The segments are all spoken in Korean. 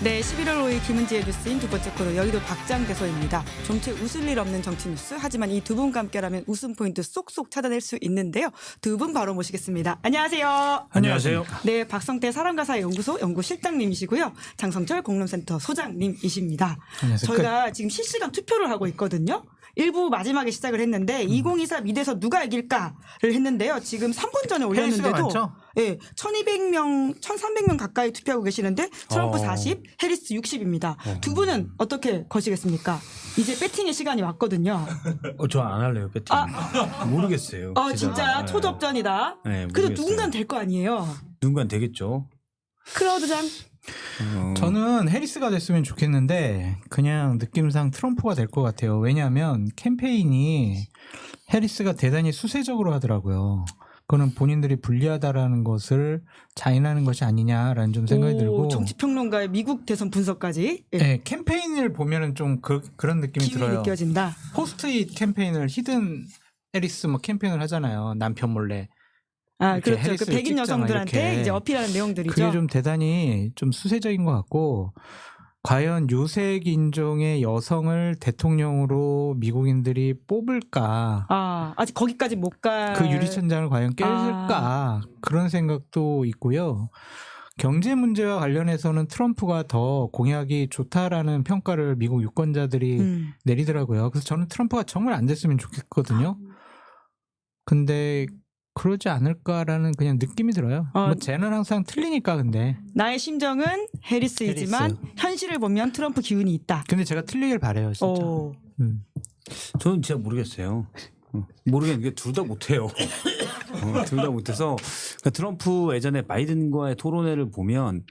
네, 11월 5일 김은지의 뉴스인 두 번째 코너 여의도 박장대소입니다. 좀채 웃을 일 없는 정치 뉴스. 하지만 이 두 분과 함께라면 웃음 포인트 쏙쏙 찾아낼 수 있는데요. 두 분 바로 모시겠습니다. 안녕하세요. 안녕하세요. 네, 박성태 사람과사회연구소 연구실장님이시고요. 장성철 공론센터 소장님이십니다. 안녕하세요. 저희가 지금 실시간 투표를 하고 있거든요. 1부 마지막에 시작을 했는데 2024 미대에서 누가 이길까를 했는데요. 지금 3분 전에 올렸는데도 많죠? 예, 1200명, 1300명 가까이 투표하고 계시는데 트럼프 40, 해리스 60입니다. 두 분은 어떻게 거시겠습니까? 이제 배팅의 시간이 왔거든요. 저 안 할래요, 배팅. 모르겠어요. 진짜 초접전이다. 네, 그래도 모르겠어요. 누군가는 될 거 아니에요. 누군가는 되겠죠. 크라우드장. 저는 해리스가 됐으면 좋겠는데 그냥 느낌상 트럼프가 될 것 같아요. 왜냐하면 캠페인이 해리스가 대단히 수세적으로 하더라고요. 그거는 본인들이 불리하다라는 것을 자인하는 것이 아니냐라는 좀 생각이 들고 정치평론가의 미국 대선 분석까지 네, 캠페인을 보면은 좀 그런 느낌이 기운이 들어요. 느껴진다. 포스트잇 캠페인을 히든 해리스 뭐 캠페인을 하잖아요. 남편 몰래. 이렇게 그렇죠. 그 해리스를 백인 찍잖아, 여성들한테 이렇게. 이제 어필하는 내용들이죠. 그게 좀 대단히 좀 수세적인 것 같고 과연 요색 인종의 여성을 대통령으로 미국인들이 뽑을까? 아직 거기까지 못 가. 그 유리천장을 과연 깰까? 그런 생각도 있고요. 경제 문제와 관련해서는 트럼프가 더 공약이 좋다라는 평가를 미국 유권자들이 내리더라고요. 그래서 저는 트럼프가 정말 안 됐으면 좋겠거든요. 근데 그러지 않을까라는 그냥 느낌이 들어요. 뭐 쟤는 항상 틀리니까 근데. 나의 심정은 해리스이지만 현실을 보면 트럼프 기운이 있다. 근데 제가 틀리길 바래요, 진짜. 저는 진짜 모르겠어요. 모르겠는 게 둘 다 못해요. 둘 다 못해서 그러니까 트럼프 예전에 바이든과의 토론회를 보면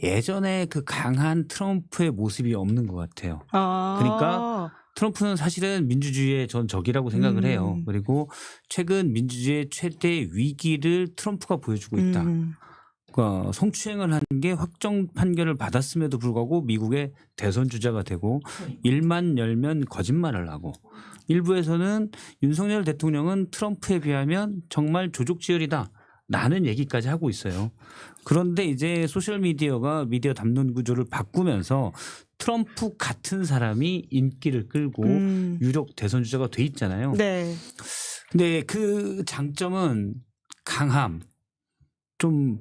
예전에 그 강한 트럼프의 모습이 없는 것 같아요. 그러니까 트럼프는 사실은 민주주의의 전 적이라고 생각을 해요. 그리고 최근 민주주의의 최대 위기를 트럼프가 보여주고 있다. 그러니까 성추행을 한 게 확정 판결을 받았음에도 불구하고 미국의 대선 주자가 되고 일만 열면 거짓말을 하고 일부에서는 윤석열 대통령은 트럼프에 비하면 정말 조족지혈이다. 라는 얘기까지 하고 있어요. 그런데 이제 소셜미디어가 미디어 담론 구조를 바꾸면서 트럼프 같은 사람이 인기를 끌고 유력 대선 주자가 돼 있잖아요. 네. 근데 그 장점은 강함. 좀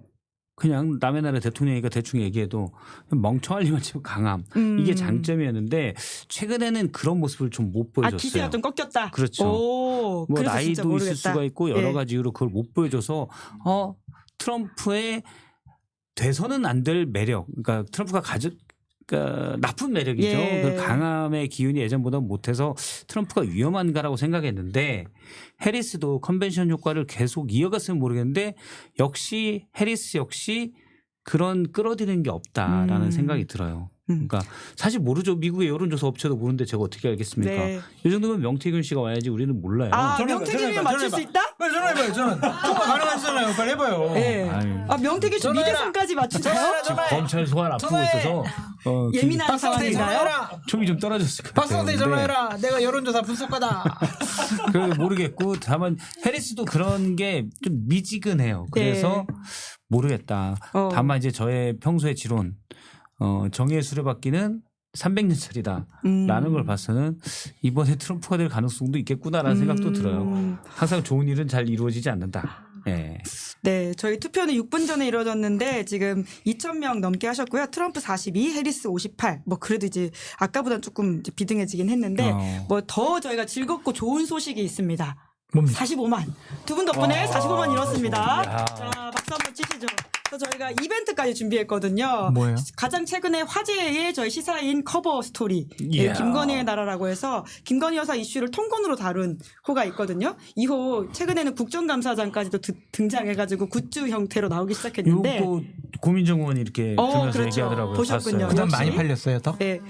그냥 남의 나라 대통령이니까 대충 얘기해도 멍청할 리만 치고 강함. 이게 장점이었는데 최근에는 그런 모습을 좀 못 보여줬어요. 기세가 좀 꺾였다. 그렇죠. 뭐 나이도 있을 수가 있고 여러 가지 이유로 그걸 못 보여줘서 트럼프의 돼서는 안 될 매력. 그러니까 트럼프가 그러니까 나쁜 매력이죠. 예. 그 강함의 기운이 예전보다 못해서 트럼프가 위험한가라고 생각했는데 해리스도 컨벤션 효과를 계속 이어갔으면 모르겠는데 역시 해리스 역시 그런 끌어들이는 게 없다라는 생각이 들어요. 그러니까 사실 모르죠. 미국의 여론조사 업체도 모르는데 제가 어떻게 알겠습니까? 네. 이 정도면 명태균 씨가 와야지 우리는 몰라요. 명태균이 맞출 수 있다? 빨리 전화해봐요. 통화 가능하시잖아요. 빨리 해봐요. 네. 명태균 씨 미대선까지 맞추나요? 지금 검찰 소환 앞두고 있어서 예민한 상황인가요? 총이 좀 떨어졌을 것 같아요. 박성태 전화해라. 내가 여론조사 분석가다. 그래도 모르겠고 다만 해리스도 그런 게 좀 미지근해요. 그래서 모르겠다. 다만 이제 저의 평소의 지론 정의의 수레바퀴는 300년짜리다 라는 걸 봐서는 이번에 트럼프가 될 가능성도 있겠구나라는 생각도 들어요. 항상 좋은 일은 잘 이루어지지 않는다. 네, 저희 투표는 6분 전에 이루어졌는데 지금 2,000명 넘게 하셨고요. 트럼프 42, 해리스 58. 뭐 그래도 이제 아까보다는 조금 이제 비등해지긴 했는데 뭐 더 저희가 즐겁고 좋은 소식이 있습니다. 뭡니까? 45만. 두 분 덕분에 45만 이뤘습니다. 자, 박수 한번 치시죠. 그래서 저희가 이벤트까지 준비했거든요. 뭐예요? 가장 최근에 화제의 저희 시사인 커버 스토리 김건희의 나라라고 해서 김건희 여사 이슈를 통건으로 다룬 호가 있거든요. 이 호 최근에는 국정감사장까지도 등장해가지고 굿즈 형태로 나오기 시작했는데 요거 고민정 의원이 이렇게 들면서 그렇죠. 얘기하더라고요. 보셨군요. 봤어요. 그다음 역시. 많이 팔렸어요, 더? 네.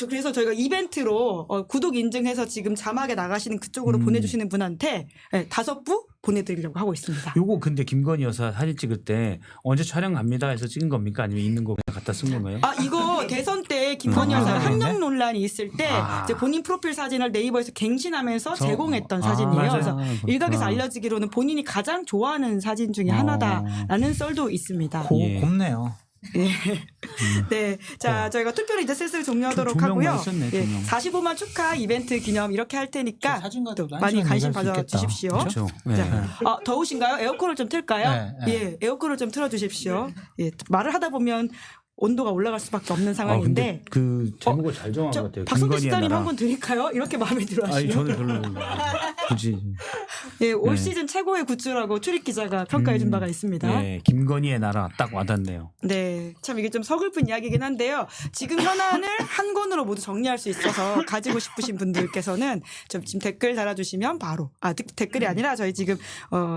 그래서 저희가 이벤트로 구독 인증해서 지금 자막에 나가시는 그쪽으로 보내주시는 분한테 5부 보내드리려고 하고 있습니다. 요거 근데 김건희 여사 사진 찍을 때 언제 촬영 갑니다 해서 찍은 겁니까? 아니면 있는 거 그냥 갖다 쓴 건가요? 이거 대선 때 김건희 여사가 네. 학력 논란이 있을 때 이제 본인 프로필 사진을 네이버에서 갱신하면서 제공했던 사진이에요. 맞아요. 그래서 일각에서 그렇구나. 알려지기로는 본인이 가장 좋아하는 사진 중에 하나다라는 썰도 있습니다. 곱네요. 예. 네. 자, 저희가 투표를 이제 슬슬 종료하도록 조명 하고요. 많이 썼네, 예. 조명. 45만 축하 이벤트 기념 이렇게 할 테니까 사진과 또 많이 관심 가져주십시오. 그렇죠. 네. 자, 더우신가요? 에어컨을 좀 틀까요? 네, 예, 에어컨을 좀 틀어주십시오. 예, 말을 하다 보면 온도가 올라갈 수밖에 없는 상황인데. 근데 그 제목을 잘 정한 것 저 같아요. 박성재 김건희의 시장님 나라. 한번 드릴까요? 이렇게 마음에 들어 아니 하시면. 저는 별로 굳이. 예, 올 네. 시즌 최고의 굿즈라고 출입 기자가 평가해 준 바가 있습니다. 예, 김건희의 나라 딱 와닿네요. 네, 참 이게 좀 서글픈 이야기긴 한데요. 지금 현안을 한 권으로 모두 정리할 수 있어서 가지고 싶으신 분들께서는 좀 지금 댓글 달아주시면 바로 댓글이 아니라 저희 지금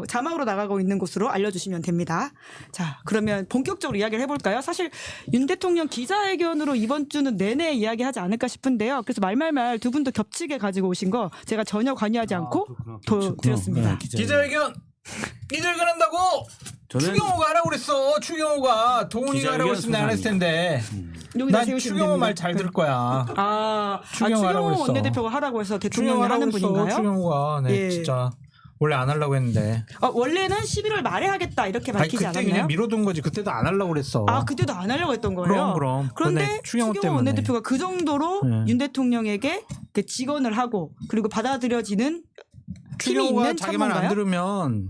자막으로 나가고 있는 곳으로 알려주시면 됩니다. 자, 그러면 본격적으로 이야기를 해볼까요? 사실 윤 대통령 기자회견으로 이번 주는 내내 이야기하지 않을까 싶은데요. 그래서 말말말 두 분도 겹치게 가지고 오신 거 제가 전혀 관여하지 않고 드렸습니다. 기자회견 한다고 저는 추경호가 하라고 그랬어. 추경호가 동훈이가 하라고 했으면 안 했을 텐데. 여기다 난 세우시면 추경호 됩니다. 말 잘 들을 거야. 추경호 하라고 그랬어. 원내대표가 하라고 해서 대통령이 추경호 하는 하라고 했어. 분인가요? 추경호가 예. 진짜 원래 안 하려고 했는데. 원래는 11월 말에 하겠다 이렇게 아니, 밝히지 그때 않았나요? 그냥 미뤄둔 거지. 그때도 안 하려고 그랬어. 그때도 안 하려고 했던 거예요. 그럼. 그런데 그런데 추경호 추경호 때문에. 원내대표가 그 정도로 네. 윤 대통령에게 직언을 하고 그리고 받아들여지는 힘이 추경호가 있는 자기 말 안 참모인가요? 들으면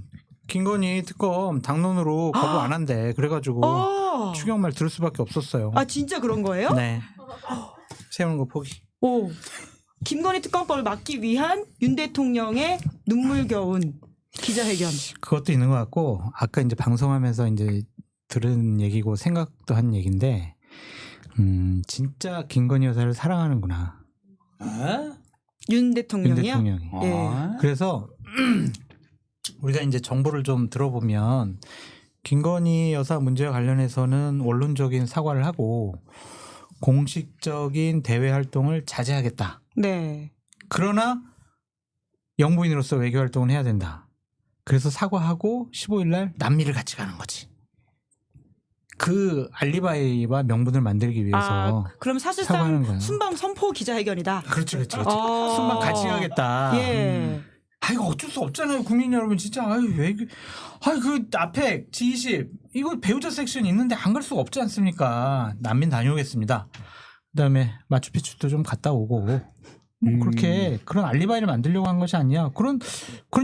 김건희 특검 당론으로 거부 안 한대. 그래가지고 추경 말 들을 수밖에 없었어요. 진짜 그런 거예요? 네. 세우는 거 포기. 오, 김건희 특검법을 막기 위한 윤 대통령의 눈물겨운 기자회견. 그것도 있는 것 같고 아까 이제 방송하면서 이제 들은 얘기고 생각도 한 얘기인데 진짜 김건희 여사를 사랑하는구나. 윤 윤 대통령이요? 대통령이. 예. 그래서 우리가 이제 정보를 좀 들어보면 김건희 여사 문제와 관련해서는 원론적인 사과를 하고 공식적인 대외 활동을 자제하겠다. 네. 그러나 영부인으로서 외교 활동을 해야 된다. 그래서 사과하고 15일 날 남미를 같이 가는 거지. 그 알리바이와 명분을 만들기 위해서 그럼 사실상 사과하는 거예요. 순방 선포 기자회견이다. 그렇죠. 순방 같이 가겠다. 예. 이거 어쩔 수 없잖아요, 국민 여러분. 진짜 그 앞에 G20 이거 배우자 섹션 있는데 안 갈 수가 없지 않습니까? 난민 다녀오겠습니다. 그다음에 마추픽추도 좀 갔다 오고 그렇게 그런 알리바이를 만들려고 한 것이 아니야. 그런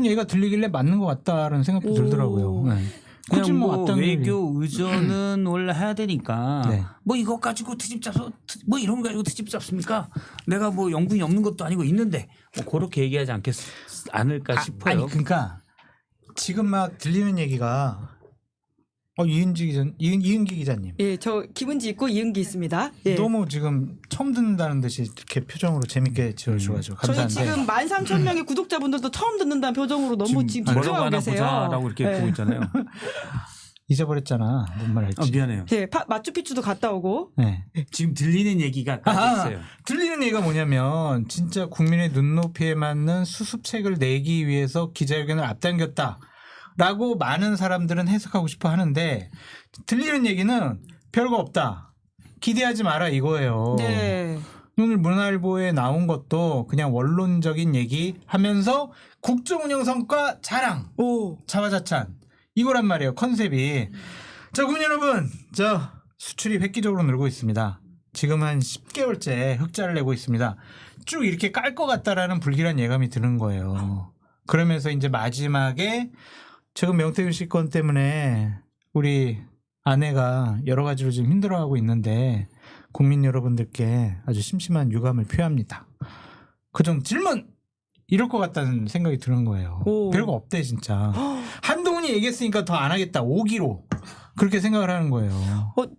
얘기가 들리길래 맞는 것 같다라는 생각도 들더라고요. 네. 굳이 그냥 뭐 어떤 외교 의전은 원래 해야 되니까 네. 뭐 이거 가지고 트집 잡서 뭐 이런 거 가지고 트집 잡습니까? 내가 뭐 영분이 없는 것도 아니고 있는데 뭐 그렇게 얘기하지 않을까 싶어요. 아니 그러니까 지금 막 들리는 얘기가 이은기 기자님. 예, 저 김은지 있고 이은기 있습니다. 예. 너무 지금 처음 듣는다는 듯이 이렇게 표정으로 재밌게 지어주셔가지고 저희 감사한데. 지금 13,000명의 구독자분들도 처음 듣는다는 표정으로 너무 지금 뭐라고 집중하고 하나 계세요. 보자라고 이렇게 예. 보고 있잖아요. 잊어버렸잖아. 뭔 말 할지. 미안해요. 예, 마추픽추도 갔다 오고. 네. 지금 들리는 얘기가 있어요. 들리는 얘기가 뭐냐면 진짜 국민의 눈높이에 맞는 수습책을 내기 위해서 기자회견을 앞당겼다라고 많은 사람들은 해석하고 싶어 하는데 들리는 얘기는 별거 없다. 기대하지 마라 이거예요. 네. 오늘 문화일보에 나온 것도 그냥 원론적인 얘기 하면서 국정운영 성과 자랑. 오. 자화자찬 이거란 말이에요. 컨셉이. 자, 국민 여러분, 수출이 획기적으로 늘고 있습니다. 지금 한 10개월째 흑자를 내고 있습니다. 쭉 이렇게 깔 것 같다라는 불길한 예감이 드는 거예요. 그러면서 이제 마지막에 최근 명태균 씨 건 때문에 우리 아내가 여러 가지로 지금 힘들어하고 있는데 국민 여러분들께 아주 심심한 유감을 표합니다. 그정 질문! 이럴 것 같다는 생각이 드는 거예요. 오. 별거 없대 진짜. 한동훈이 얘기했으니까 더 안 하겠다. 5기로. 그렇게 생각을 하는 거예요.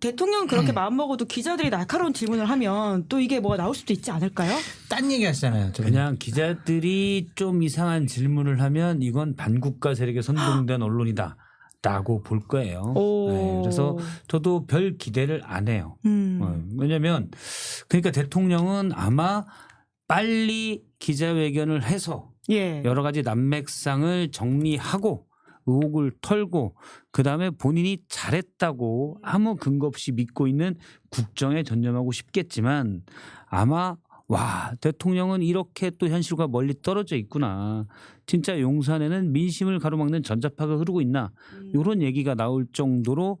대통령은 그렇게 마음먹어도 기자들이 날카로운 질문을 하면 또 이게 뭐가 나올 수도 있지 않을까요? 딴 얘기 하시잖아요. 그냥 기자들이 좀 이상한 질문을 하면 이건 반국가 세력에 선동된 언론이다. 라고 볼 거예요. 네, 그래서 저도 별 기대를 안 해요. 왜냐하면 그러니까 대통령은 아마 빨리 기자회견을 해서 예. 여러 가지 난맥상을 정리하고 의혹을 털고 그다음에 본인이 잘했다고 아무 근거 없이 믿고 있는 국정에 전념하고 싶겠지만 아마 대통령은 이렇게 또 현실과 멀리 떨어져 있구나. 진짜 용산에는 민심을 가로막는 전자파가 흐르고 있나. 이런 얘기가 나올 정도로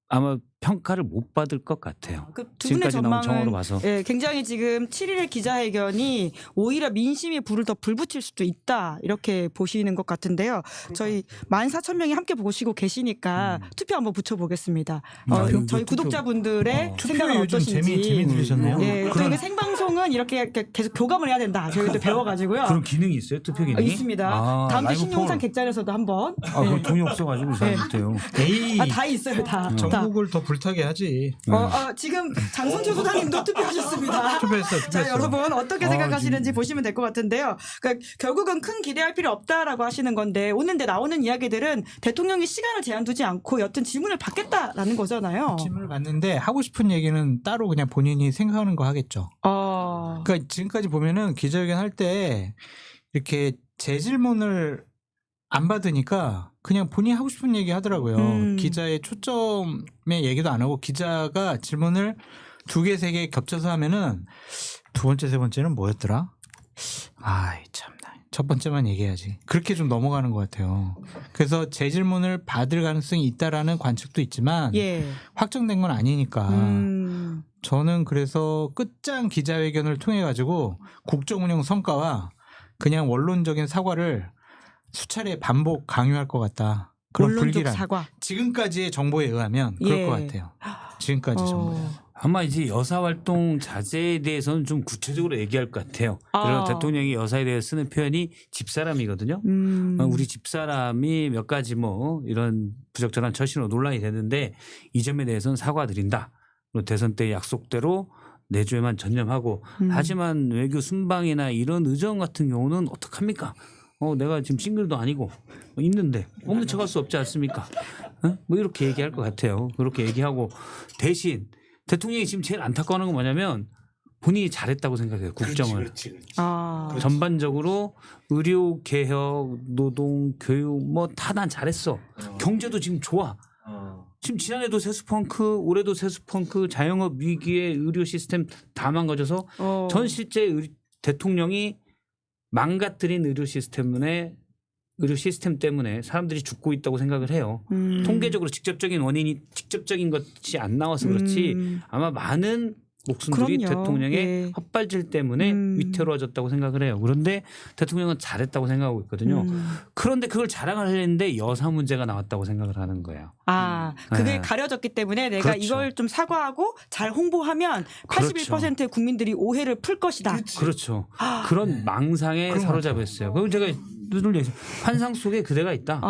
아마 평가를 못 받을 것 같아요. 그 두 분의 지금까지 나온 정어로 전망은 봐서. 예, 굉장히 지금 7일의 기자회견이 오히려 민심의 불을 더 불붙일 수도 있다 이렇게 보시는 것 같은데요. 저희 14,000명이 함께 보시고 계시니까 투표 한번 붙여보겠습니다. 저희 구독자분들의 생각은 요즘 어떠신지. 재미 들으셨네요. 예, 저희가 생방송은 이렇게 계속 교감을 해야 된다. 저희도 배워가지고요. 그런 기능이 있어요? 투표 기능이? 있습니다. 아, 다음 주 라이브 신용상 폴. 객잔에서도 한번. 그럼 돈이 없어가지고 잘 못해요. 에이, 다 있어요, 다. 다. 전국을 더 불타게 하지. 지금 장성철 소장님도 투표하셨습니다. 투표했어. 자, 여러분 어떻게 생각하시는지 지금. 보시면 될 것 같은데요. 그러니까 결국은 큰 기대할 필요 없다라고 하시는 건데 오는데 나오는 이야기들은 대통령이 시간을 제한 두지 않고 여튼 질문을 받겠다라는 거잖아요. 질문을 받는데 하고 싶은 얘기는 따로 그냥 본인이 생각하는 거 하겠죠. 그러니까 지금까지 보면은 기자회견 할 때 이렇게 제 질문을 안 받으니까 그냥 본인이 하고 싶은 얘기 하더라고요. 기자의 초점의 얘기도 안 하고 기자가 질문을 2개, 3개 겹쳐서 하면은 두 번째, 세 번째는 뭐였더라? 아이 참나. 첫 번째만 얘기해야지. 그렇게 좀 넘어가는 것 같아요. 그래서 제 질문을 받을 가능성이 있다라는 관측도 있지만 예. 확정된 건 아니니까 저는 그래서 끝장 기자회견을 통해 가지고 국정운영 성과와 그냥 원론적인 사과를 수차례 반복 강요할 것 같다. 그런 원론적 불길한 사과. 지금까지의 정보에 의하면 그럴 예. 것 같아요. 지금까지 정보에. 아마 이제 여사 활동 자제에 대해서는 좀 구체적으로 얘기할 것 같아요. 그래서 대통령이 여사에 대해 쓰는 표현이 집사람이거든요. 우리 집사람이 몇 가지 뭐 이런 부적절한 처신으로 논란이 되는데 이 점에 대해서는 사과드린다. 그리고 대선 때 약속대로 내조에만 전념하고 하지만 외교 순방이나 이런 의정 같은 경우는 어떡합니까? 내가 지금 싱글도 아니고 있는데 없는 척할 수 없지 않습니까? 뭐 이렇게 얘기할 것 같아요. 그렇게 얘기하고 대신 대통령이 지금 제일 안타까워하는 건 뭐냐면 본인이 잘했다고 생각해요. 국정을. 전반적으로 의료 개혁, 노동, 교육 뭐 다 난 잘했어. 경제도 지금 좋아. 지금 지난해도 세수펑크, 올해도 세수펑크, 자영업 위기에 의료 시스템 다 망가져서 전 실제 대통령이 망가뜨린 의료 시스템 때문에 사람들이 죽고 있다고 생각을 해요. 통계적으로 직접적인 원인이 직접적인 것이 안 나와서 그렇지 아마 많은 목숨들이 그럼요. 대통령의 예. 헛발질 때문에 위태로워졌다고 생각을 해요. 그런데 대통령은 잘했다고 생각하고 있거든요. 그런데 그걸 자랑을 하려는데 여사 문제가 나왔다고 생각을 하는 거예요. 그게 가려졌기 때문에 내가 그렇죠. 이걸 좀 사과하고 잘 홍보하면 81%의 국민들이 오해를 풀 것이다. 그렇죠. 그런 망상에 사로잡혔어요. 그럼 제가 눈을 환상 속에 그대가 있다.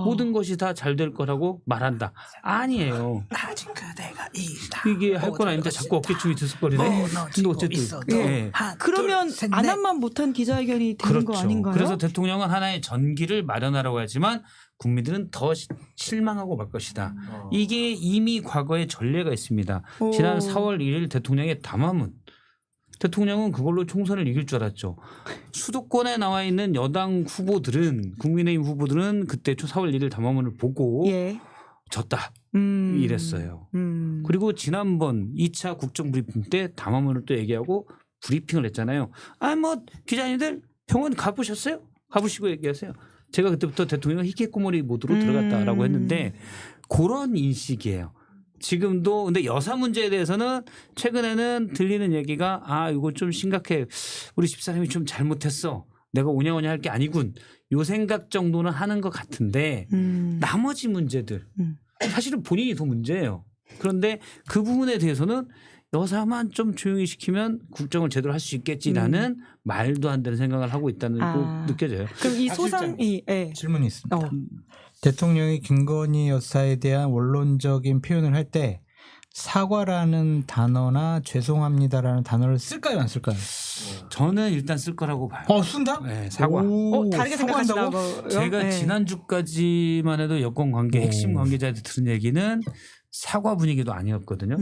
모든 것이 다 잘 될 거라고 말한다. 아니에요. 아직 그대가 있다. 이게 할 건 아닌데 자꾸 어깨춤이 들썩거리네. 근데 어쨌든 예. 그러면 안 한만 못한 기자회견이 되는 거 아닌가요? 그래서 대통령은 하나의 전기를 마련하라고 하지만 국민들은 더 실망하고 말 것이다. 이게 이미 과거에 전례가 있습니다. 지난 4월 1일 대통령의 담화문. 대통령은 그걸로 총선을 이길 줄 알았죠. 수도권에 나와 있는 여당 후보들은 국민의힘 후보들은 그때 4월 1일 담화문을 보고 졌다. 이랬어요. 그리고 지난번 2차 국정브리핑 때 담화문을 또 얘기하고 브리핑을 했잖아요. 뭐 기자님들 병원 가보셨어요? 가보시고 얘기하세요. 제가 그때부터 대통령 히키코모리 모드로 들어갔다라고 했는데 그런 인식이에요. 지금도 근데 여사 문제에 대해서는 최근에는 들리는 얘기가 이거 좀 심각해. 우리 집사람이 좀 잘못했어. 내가 오냐오냐 할 게 아니군. 요 생각 정도는 하는 것 같은데 나머지 문제들 사실은 본인이 더 문제예요. 그런데 그 부분에 대해서는 여사만 좀 조용히 시키면 국정을 제대로 할 수 있겠지라는 말도 안 되는 생각을 하고 있다는 거 느껴져요. 그럼 이 소상이 질문이 있습니다. 대통령이 김건희 여사에 대한 원론적인 표현을 할 때 사과라는 단어나 죄송합니다라는 단어를 쓸까요, 안 쓸까요? 저는 일단 쓸 거라고 봐요. 쓴다? 네, 사과. 다르게 생각하신다고요? 제가 지난주까지만 해도 여권 관계 핵심 관계자한테 들은 얘기는 사과 분위기도 아니었거든요.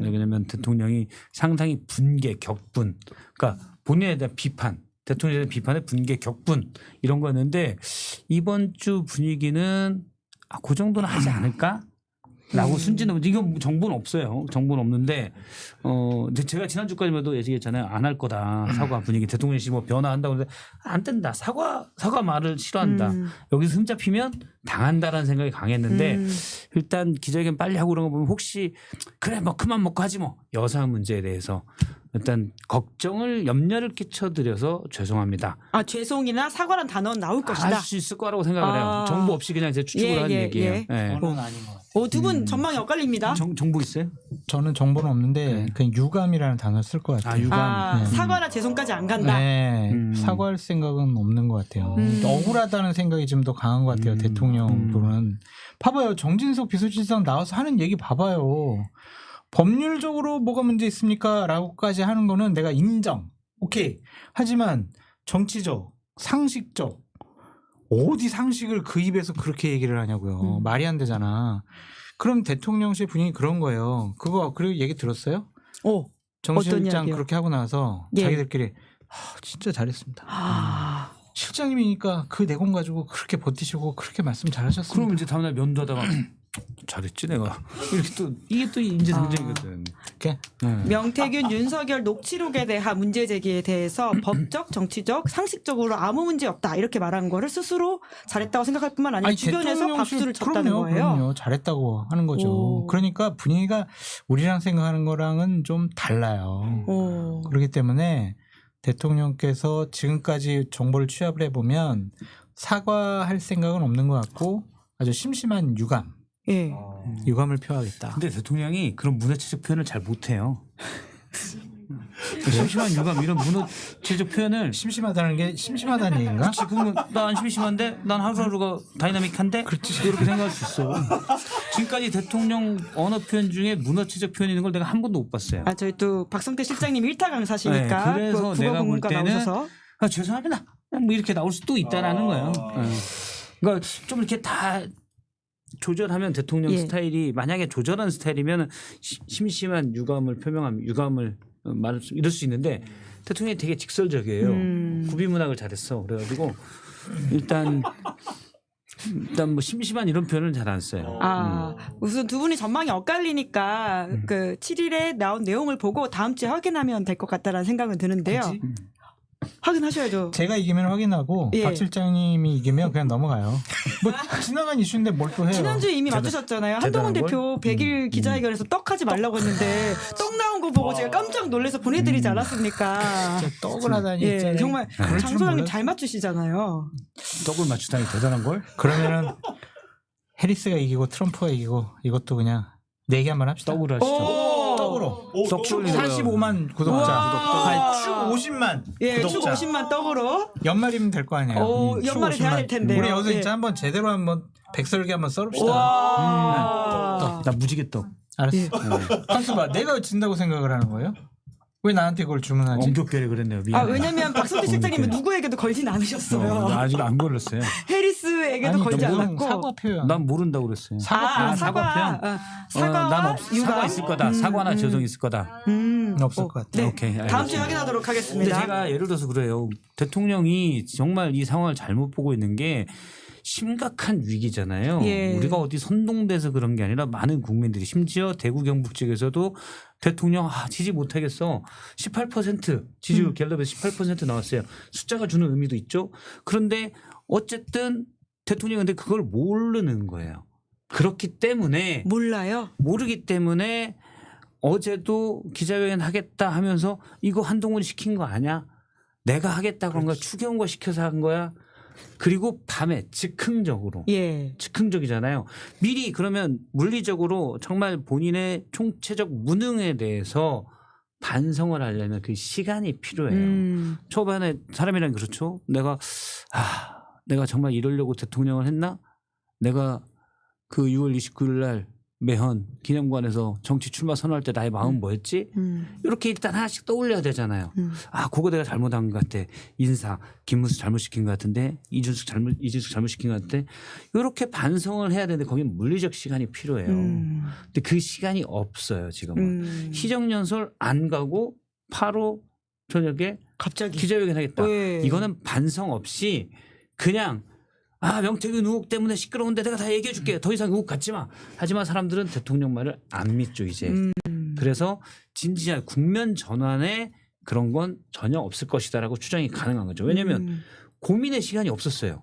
왜냐하면 대통령이 상당히 분개, 격분, 그러니까 본인에 대한 비판, 대통령에 대한 비판의 분개, 격분 이런 거였는데 이번 주 분위기는 그 정도는 하지 않을까? 라고 순진하면 이건 정보는 없어요. 정보는 없는데 제가 지난주까지만 해도 얘기했잖아요. 안 할 거다. 사과 분위기. 대통령이 뭐 변화한다고 하는데 안 된다. 사과 말을 싫어한다. 여기서 흠 잡히면 당한다라는 생각이 강했는데 일단 기자회견 빨리 하고 그런 거 보면 혹시 그래 뭐 그만 먹고 하지 뭐 여사 문제에 대해서 일단 걱정을 염려를 끼쳐드려서 죄송합니다. 아 죄송이나 사과란 단어는 나올 것이다. 할 수 있을 거라고 생각을 해요. 아. 정보 없이 그냥 제 추측을 한 얘기예요. 예. 저는 아닌 것 같아요. 두 분 전망이 엇갈립니다. 정보 있어요? 저는 정보는 없는데 네. 그냥 유감이라는 단어를 쓸 것 같아요. 아 유감. 네. 사과나 죄송까지 안 간다. 네, 음. 사과할 생각은 없는 것 같아요. 억울하다는 생각이 좀 더 강한 것 같아요. 대통령 분은. 봐봐요. 정진석 비서실장 나와서 하는 얘기 봐봐요. 법률적으로 뭐가 문제 있습니까? 라고까지 하는 거는 내가 인정. 오케이. 하지만 정치적, 상식적 어디 상식을 그 입에서 그렇게 얘기를 하냐고요. 말이 안 되잖아. 그럼 대통령실 분위기 그런 거예요. 그거 그리고 얘기 들었어요? 정 어떤 실장 이야기요? 그렇게 하고 나서 예. 자기들끼리 진짜 잘했습니다. 실장님이니까 그 내공 가지고 그렇게 버티시고 그렇게 말씀 잘하셨습니다. 그럼 이제 다음날 면도하다가 잘했지 내가 이렇게 또 이게 또 인지상정이거든. 이렇게 명태균, 윤석열 녹취록에 대한 문제 제기에 대해서 법적, 정치적, 상식적으로 아무 문제 없다 이렇게 말한 거를 스스로 잘했다고 생각할 뿐만 아니라 주변에서 대통령실- 박수를 쳤다는 그럼요, 거예요. 그럼요. 잘했다고 하는 거죠. 오. 그러니까 분위기가 우리랑 생각하는 거랑은 좀 달라요. 오. 그렇기 때문에 대통령께서 지금까지 정보를 취합을 해보면 사과할 생각은 없는 것 같고 아주 심심한 유감, 예. 유감을 표하겠다. 근데 대통령이 그런 문화체적 표현을 잘 못해요. 심심한 유감 이런 문화체적 표현을 심심하다는 게 심심하다는 얘기인가? 지금은 나 안 심심한데 난 하루하루가 다이나믹한데 그렇지 이렇게 생각할 수 있어. 지금까지 대통령 언어 표현 중에 문화체적 표현 있는 걸 내가 한 번도 못 봤어요. 저희 또 박성태 실장님 일타 강사시니까 네, 그래서 국어 내가 볼 국문과 때는 나오셔서 죄송합니다. 뭐 이렇게 나올 수도 있다라는 거예요. 그러니까 좀 이렇게 다 조절하면 대통령 예. 스타일이 만약에 조절한 스타일이면 심심한 유감을 표명하면 유감을 말을 이럴 수 있는데 대통령이 되게 직설적이에요. 구비문학을 잘했어. 그래가지고 일단 뭐 심심한 이런 표현을 잘 안 써요. 우선 두 분이 전망이 엇갈리니까 그 7일에 나온 내용을 보고 다음 주에 확인하면 될 것 같다라는 생각은 드는데요. 확인하셔야죠. 제가 이기면 확인하고 예. 박 실장님이 이기면 그냥 넘어가요. 뭐 지나간 이슈인데 뭘 또 해요. 지난주에 이미 맞추셨잖아요. 한동훈 대단한 대표 100일 기자회견에서 떡하지 말라고 했는데 떡 나온 거 보고 제가 깜짝 놀라서 보내드리지 않았습니까? 진짜 떡을 하다니. 예, 진짜 정말 그럴 줄 장 소장님 몰랐어요. 잘 맞추시잖아요. 떡을 맞추다니 대단한 걸. 그러면은 해리스가 이기고 트럼프가 이기고 이것도 그냥 내기 한번 합시다. 떡을 하시죠. 떡으로. 떡 축 돌리는 거예요. 45만 구독자. 우와. 아니, 축 50만 예, 축 구독자. 50만 떡으로. 연말이면 될 거 아니에요. 오, 축 연말에 돼야 50만. 될 텐데요. 우리 여기서 예. 진짜 한번 제대로 한번 백설기 한번 썰읍시다. 와. 나 무지개떡. 알았어. 한수 봐. 내가 진다고 생각을 하는 거예요? 왜 나한테 그걸 주문하지? 엄격하게 그랬네요. 미안해. 왜냐면 박성태 실장님은 오케이. 누구에게도 걸진 않으셨어요. 나 아직 안 걸렸어요. 해리스에게도 걸지 너무 않았고. 사과 표현. 난 모른다고 그랬어요. 사과 표현. 사과. 난 사과 있을 거다. 사과나 죄송 있을 거다. 없을 것 같아요. 네. 오케이, 다음 알겠습니다. 주에 확인하도록 근데 하겠습니다. 제가 예를 들어서 그래요. 대통령이 정말 이 상황을 잘못 보고 있는 게 심각한 위기잖아요. 예. 우리가 어디 선동돼서 그런 게 아니라 많은 국민들이 심지어 대구 경북 지역에서도 대통령 지지 못하겠어. 18% 지지율 갤럽에서 18% 나왔어요. 숫자가 주는 의미도 있죠. 그런데 어쨌든 대통령이 근데 그걸 모르는 거예요. 그렇기 때문에 몰라요. 모르기 때문에 어제도 기자회견 하겠다 하면서 이거 한동훈이 시킨 거 아니야? 내가 하겠다고 한 거야. 추경호 시켜서 한 거야. 그리고 밤에 즉흥적으로 예. 즉흥적이잖아요. 미리 그러면 물리적으로 정말 본인의 총체적 무능에 대해서 반성을 하려면 그 시간이 필요해요. 초반에 사람이란 그렇죠. 내가 정말 이러려고 대통령을 했나? 내가 그 6월 29일 날 매헌 기념관에서 정치 출마 선언할 때 나의 마음 뭐였지? 이렇게 일단 하나씩 떠올려야 되잖아요. 그거 내가 잘못한 것 같아. 인사 김문수 잘못 시킨 것 같은데 이준석 잘못 시킨 것 같은데 이렇게 반성을 해야 되는데 거기는 물리적 시간이 필요해요. 근데 그 시간이 없어요 지금은. 시정연설 안 가고 바로 저녁에 갑자기 기자회견 하겠다. 예. 이거는 반성 없이 그냥 명태균 의혹 때문에 시끄러운데 내가 다 얘기해 줄게. 더 이상 의혹 갖지 마. 하지만 사람들은 대통령 말을 안 믿죠 이제. 그래서 진지한 국면 전환에 그런 건 전혀 없을 것이다라고 추정이 가능한 거죠. 왜냐하면 고민의 시간이 없었어요.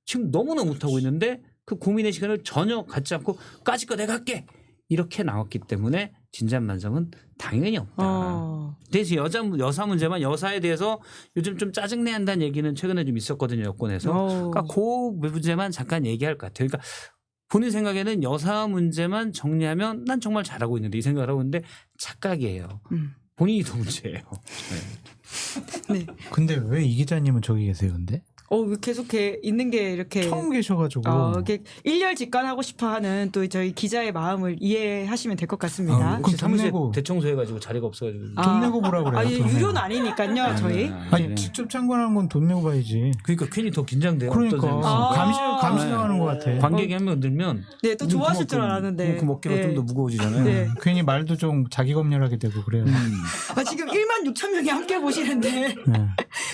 지금 너무나 못하고 있는데 그 고민의 시간을 전혀 갖지 않고 까짓 거 내가 할게 이렇게 나왔기 때문에 진전만성은 당연히 없다. 대신 여사 문제만 여사에 대해서 요즘 좀 짜증내 한다는 얘기는 최근에 좀 있었거든요. 여권에서. 그러니까 그 문제만 잠깐 얘기할 것 같아요. 그러니까 본인 생각에는 여사 문제만 정리하면 난 정말 잘하고 있는데 이 생각을 하고 있는데 착각이에요. 본인이 더 문제예요. 네. 네. 근데 왜 이 기자님은 저기 계세요, 근데? 계속 있는 게 이렇게 처음 계셔가지고. 이렇게 일렬직관하고 싶어하는 또 저희 기자의 마음을 이해하시면 될 것 같습니다. 그럼 혹시 사무실 돈 내고- 대청소해가지고 자리가 없어가지고. 돈 내고 보라 그래요. 돈 내고. 유료는 아니니까요, 저희. 아니 직접 참관하는 건 돈 내고 봐야지. 그러니까 괜히 더 긴장돼요. 그러니까 어떤 점에서. 감시당하는 것 같아. 관객이 한 명 늘면 네, 또 좋아하실 줄 알았는데. 그 어깨가 네. 좀 더 무거워지잖아요. 네. 괜히 말도 좀 자기 검열하게 되고 그래요. 지금 1만 6천 명이 함께 보시는데 네.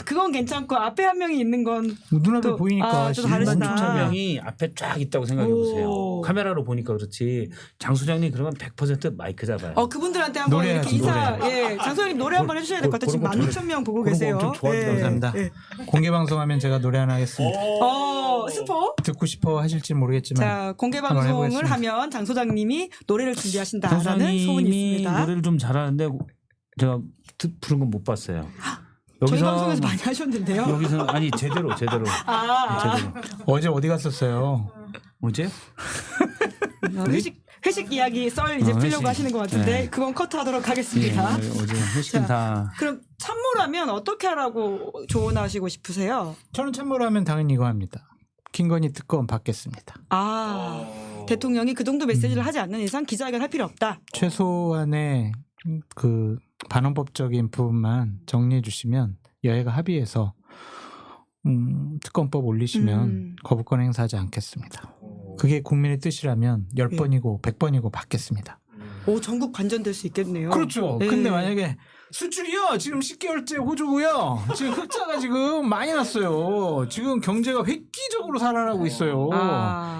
그건 괜찮고 앞에 한 명이 있는 건 눈앞에 또- 보이니까 좀 다르시다. 1만 6천 명이 앞에 쫙 있다고 생각해 보세요. 오. 카메라로 보니까 그렇지. 장 소장님 그러면 100% 마이크 잡아요. 그분들한테 한번 노래해야지, 이렇게 인사, 장소장님 노래 한번 해주셔야 될 것 같아요. 지금 그런 거 1만 6천 명 보고 그런 거 계세요. 엄청 좋아하죠. 감사합니다. 공개 방송하면 제가 노래 하나 하겠습니다. 스포? 듣고 싶어 하실지 모르겠지만 자, 공개 한번 방송을 해보겠습니다. 하면 장 소장님이 노래를 장 준비하신다라는 소문이 소장님이 있습니다. 노래를 좀 잘하는데 제가 부른 건 못 봤어요. 저희 방송에서 많이 하셨는데요. 여기서 아니 제대로. 제대로. 어제 어디 갔었어요? 뭐지? 회식 이야기 이제 풀려고 회식. 하시는 것 같은데 네. 그건 커트하도록 예, 하겠습니다. 어제 회식은 자, 다 그럼 참모라면 어떻게 하라고 조언하시고 싶으세요? 저는 참모를 하면 당연히 이거 합니다. 김건희 특검 받겠습니다. 대통령이 그 정도 메시지를 하지 않는 이상 기자회견 할 필요 없다. 최소한의 그 반헌법적인 부분만 정리해 주시면 여야가 합의해서 특검법 올리시면 거부권 행사하지 않겠습니다. 그게 국민의 뜻이라면 10번이고 100번이고 받겠습니다. 전국 반전될 수 있겠네요. 그렇죠. 네. 근데 만약에 수출이요 지금 10개월째 호조고요. 지금 흑자가 지금 많이 났어요. 지금 경제가 획기적으로 살아나고 있어요.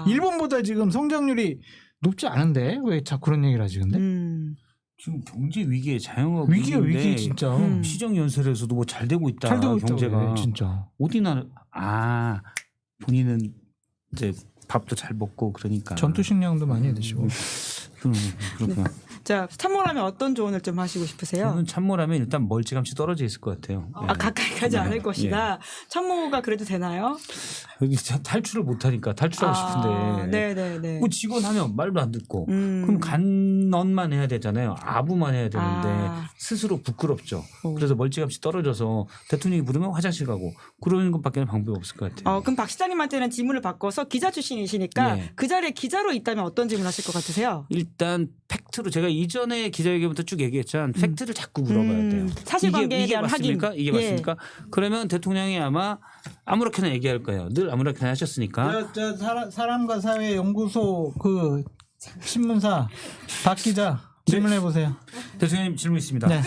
일본보다 지금 성장률이 높지 않은데 왜 자꾸 그런 얘기를 하지 근데? 지금 경제 위기에 자영업 위기야 위기 진짜. 시정 연설에서도 뭐 잘 되고 있다. 잘 되고 있다 경제가 진짜. 어디나 본인은 이제 밥도 잘 먹고 그러니까 전투 식량도 많이 드시고. 그렇구나. 자, 참모라면 어떤 조언을 좀 하시고 싶으세요? 저는 참모라면 일단 멀찌감치 떨어져 있을 것 같아요. 가까이 가지 않을 것이다. 참모가 그래도 되나요? 여기 탈출을 못하니까 탈출하고 싶은데 네네네. 뭐 직원 하면 말도 안 듣고 그럼 간언만 해야 되잖아요. 아부만 해야 되는데 스스로 부끄럽죠. 그래서 멀찌감치 떨어져서 대통령이 부르면 화장실 가고 그러는 것밖에 방법이 없을 것 같아요. 그럼 박 시장님한테는 질문을 바꿔서 기자 출신이시니까 예. 그 자리에 기자로 있다면 어떤 질문 하실 것 같으세요? 일단 팩트로 제가 이전에 기자회견부터 쭉 얘기했지만 팩트를 자꾸 물어봐야 돼요. 사실관계에 대한 맞습니까? 확인. 이게 맞습니까? 그러면 대통령이 아마 아무렇게나 얘기할 거예요. 늘 아무렇게나 하셨으니까. 저 사람과 사회 연구소 그 신문사 박 기자 질문해 보세요. 대통령님 질문 있습니다. 네.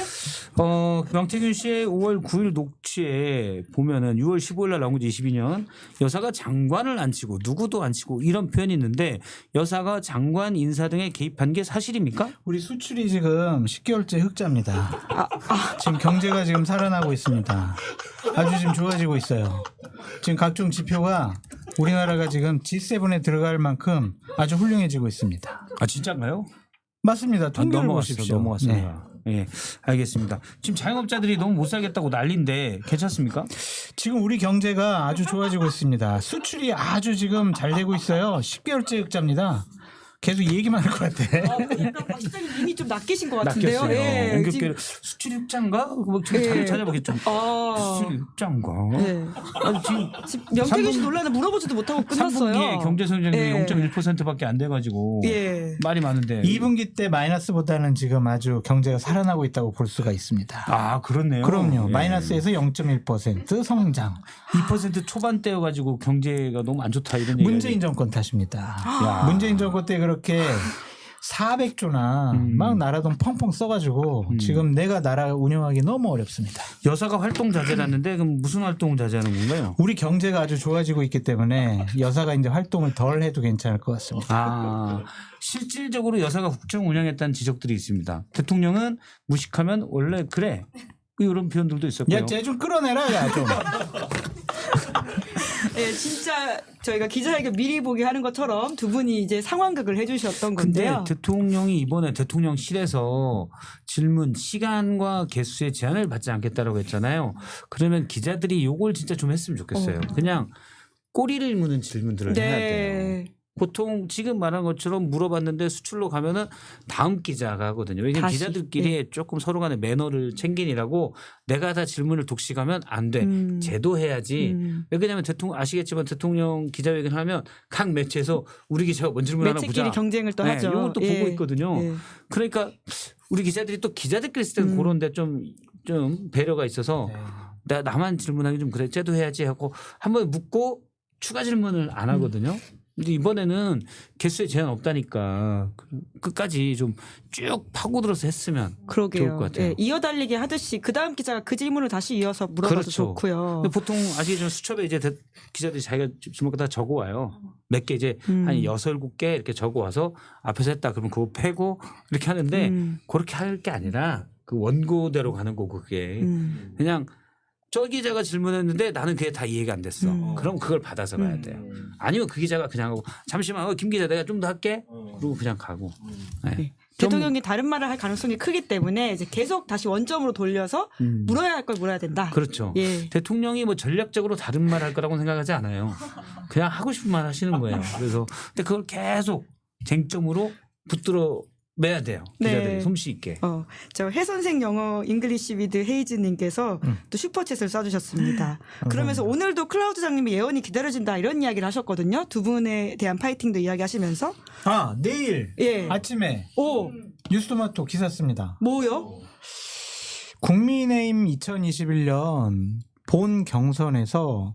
명태균 씨의 5월 9일 녹취에 보면은 6월 15일 날 나온 거지 22년 여사가 장관을 안 치고 누구도 안 치고 이런 표현이 있는데 여사가 장관 인사 등에 개입한 게 사실입니까? 우리 수출이 지금 10개월째 흑자입니다. 지금 경제가 지금 살아나고 있습니다. 아주 지금 좋아지고 있어요. 지금 각종 지표가 우리나라가 지금 G7에 들어갈 만큼 아주 훌륭해지고 있습니다. 아 진짜인가요? 맞습니다. 통계를 보십시오. 넘어갔습니다. 예, 알겠습니다. 지금 자영업자들이 너무 못 살겠다고 난리인데 괜찮습니까? 지금 우리 경제가 아주 좋아지고 있습니다. 수출이 아주 지금 잘 되고 있어요. 10개월째 흑자입니다. 계속 얘기만 할 것 같아. 약간 박 시장님 이미 좀 낚이신 것 같은데요. 낚였어요. 예, 옹격계를 수출 흑자인가? 지금 찾아보겠죠. 수출 흑자인가? 네. 아니, 지금 명태균 씨 논란을 물어보지도 못하고 끝났어요. 3분기에 경제 성장률이 예. 0.1%밖에 안 돼가지고 예. 말이 많은데 2분기 때 마이너스보다는 지금 아주 경제가 살아나고 있다고 볼 수가 있습니다. 아 그렇네요. 그럼요. 예. 마이너스에서 0.1% 성장. 2% 초반대여가지고 경제가 너무 안 좋다 이런 얘기. 문재인 정권 탓입니다. 야. 문재인 정권 때 그렇게 400조나 막 나라 돈 펑펑 써가지고 지금 내가 나라 운영하기 너무 어렵습니다. 여사가 활동 자제라는데 그럼 무슨 활동을 자제하는 건가요? 우리 경제가 아주 좋아지고 있기 때문에 여사가 이제 활동을 덜 해도 괜찮을 것 같습니다. 아 실질적으로 여사가 국정 운영했다는 지적들이 있습니다. 대통령은 무식하면 원래 그래 이런 표현들도 있었고요. 야, 쟤 좀 끌어내라, 야 좀. 예, 진짜 저희가 기자회견 미리 보기 하는 것처럼 두 분이 이제 상황극을 해주셨던 근데 건데요. 대통령이 이번에 대통령실에서 질문 시간과 개수의 제한을 받지 않겠다라고 했잖아요. 그러면 기자들이 요걸 진짜 좀 했으면 좋겠어요. 그냥 꼬리를 무는 질문들을 해야 돼요. 보통 지금 말한 것처럼 물어봤는데 수출로 가면은 다음 기자가 하거든요. 왜냐하면 다시, 기자들끼리 조금 서로 간에 매너를 챙기느라고 내가 다 질문을 독식하면 안 돼. 제도해야지. 왜 그러냐면 대통령 아시겠지만 대통령 기자회견을 하면 각 매체에서 우리 기자가 뭔 질문 하나 보자. 매체끼리 경쟁을 또 하죠. 이걸 또 보고 있거든요. 예. 그러니까 우리 기자들이 또 기자들끼리 있을 때는 그런데 좀 배려가 있어서 나만 질문하기 좀 그래. 제도해야지 하고 한번 묻고 추가 질문을 안 하거든요. 근데 이번에는 개수에 제한 없다니까 끝까지 좀 쭉 파고들어서 했으면 그러게요. 좋을 것 같아요. 예, 이어달리기 하듯이 그 다음 기자가 그 질문을 다시 이어서 물어봐도 그렇죠. 좋고요. 근데 보통 아시겠지만 수첩에 이제 기자들이 자기가 질문 다 적어 와요. 몇 개 이제 한 6, 7개 이렇게 적어 와서 앞에서 했다 그러면 그거 패고 이렇게 하는데 그렇게 할 게 아니라 그 원고대로 가는 거고 그게 그냥 저 기자가 질문했는데 나는 그게 다 이해가 안 됐어. 그럼 그걸 받아서 가야 돼요. 아니면 그 기자가 그냥 하고 잠시만 김 기자 내가 좀 더 할게. 그러고 그냥 가고. 네. 대통령이 다른 말을 할 가능성이 크기 때문에 이제 계속 다시 원점으로 돌려서 물어야 할 걸 물어야 된다. 그렇죠. 예. 대통령이 뭐 전략적으로 다른 말 할 거라고 생각하지 않아요. 그냥 하고 싶은 말 하시는 거예요. 그래서 근데 그걸 계속 쟁점으로 붙들어 매야 돼요. 기자들이 네. 솜씨 있게. 저 해선생 영어 잉글리시 위드 헤이즈님께서 또 슈퍼챗을 써주셨습니다. 그러면서 오늘도 클라우드장님의 예언이 기다려진다 이런 이야기를 하셨거든요. 두 분에 대한 파이팅도 이야기하시면서 내일 예. 아침에 오 뉴스토마토 기사 씁니다. 뭐요? 국민의힘 2021년 본 경선에서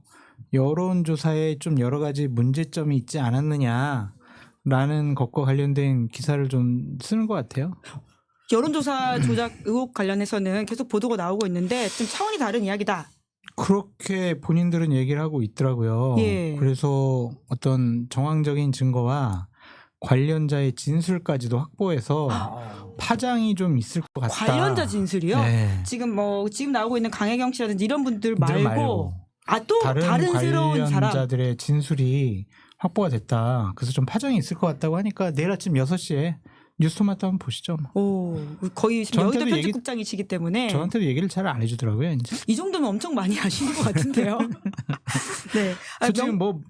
여론조사에 좀 여러 가지 문제점이 있지 않았느냐. 라는 것과 관련된 기사를 좀 쓰는 것 같아요. 여론조사 조작 의혹 관련해서는 계속 보도가 나오고 있는데 좀 차원이 다른 이야기다. 그렇게 본인들은 얘기를 하고 있더라고요. 예. 그래서 어떤 정황적인 증거와 관련자의 진술까지도 확보해서 파장이 좀 있을 것 같다. 관련자 진술이요? 네. 지금 나오고 있는 강혜경 씨라든지 이런 분들 분들 말고 또 다른 새로운 사람. 관련자들의 진술이 확보가 됐다. 그래서 좀 파장이 있을 것 같다고 하니까 내일 아침 6시에 뉴스토마토 한번 보시죠. 오, 거의 지금 여의도 저한테도 편집국장이시기 때문에 저한테도 얘기를 잘 안 해주더라고요. 이제. 이 정도면 엄청 많이 아시는 것 같은데요. 네. 솔직히 뭐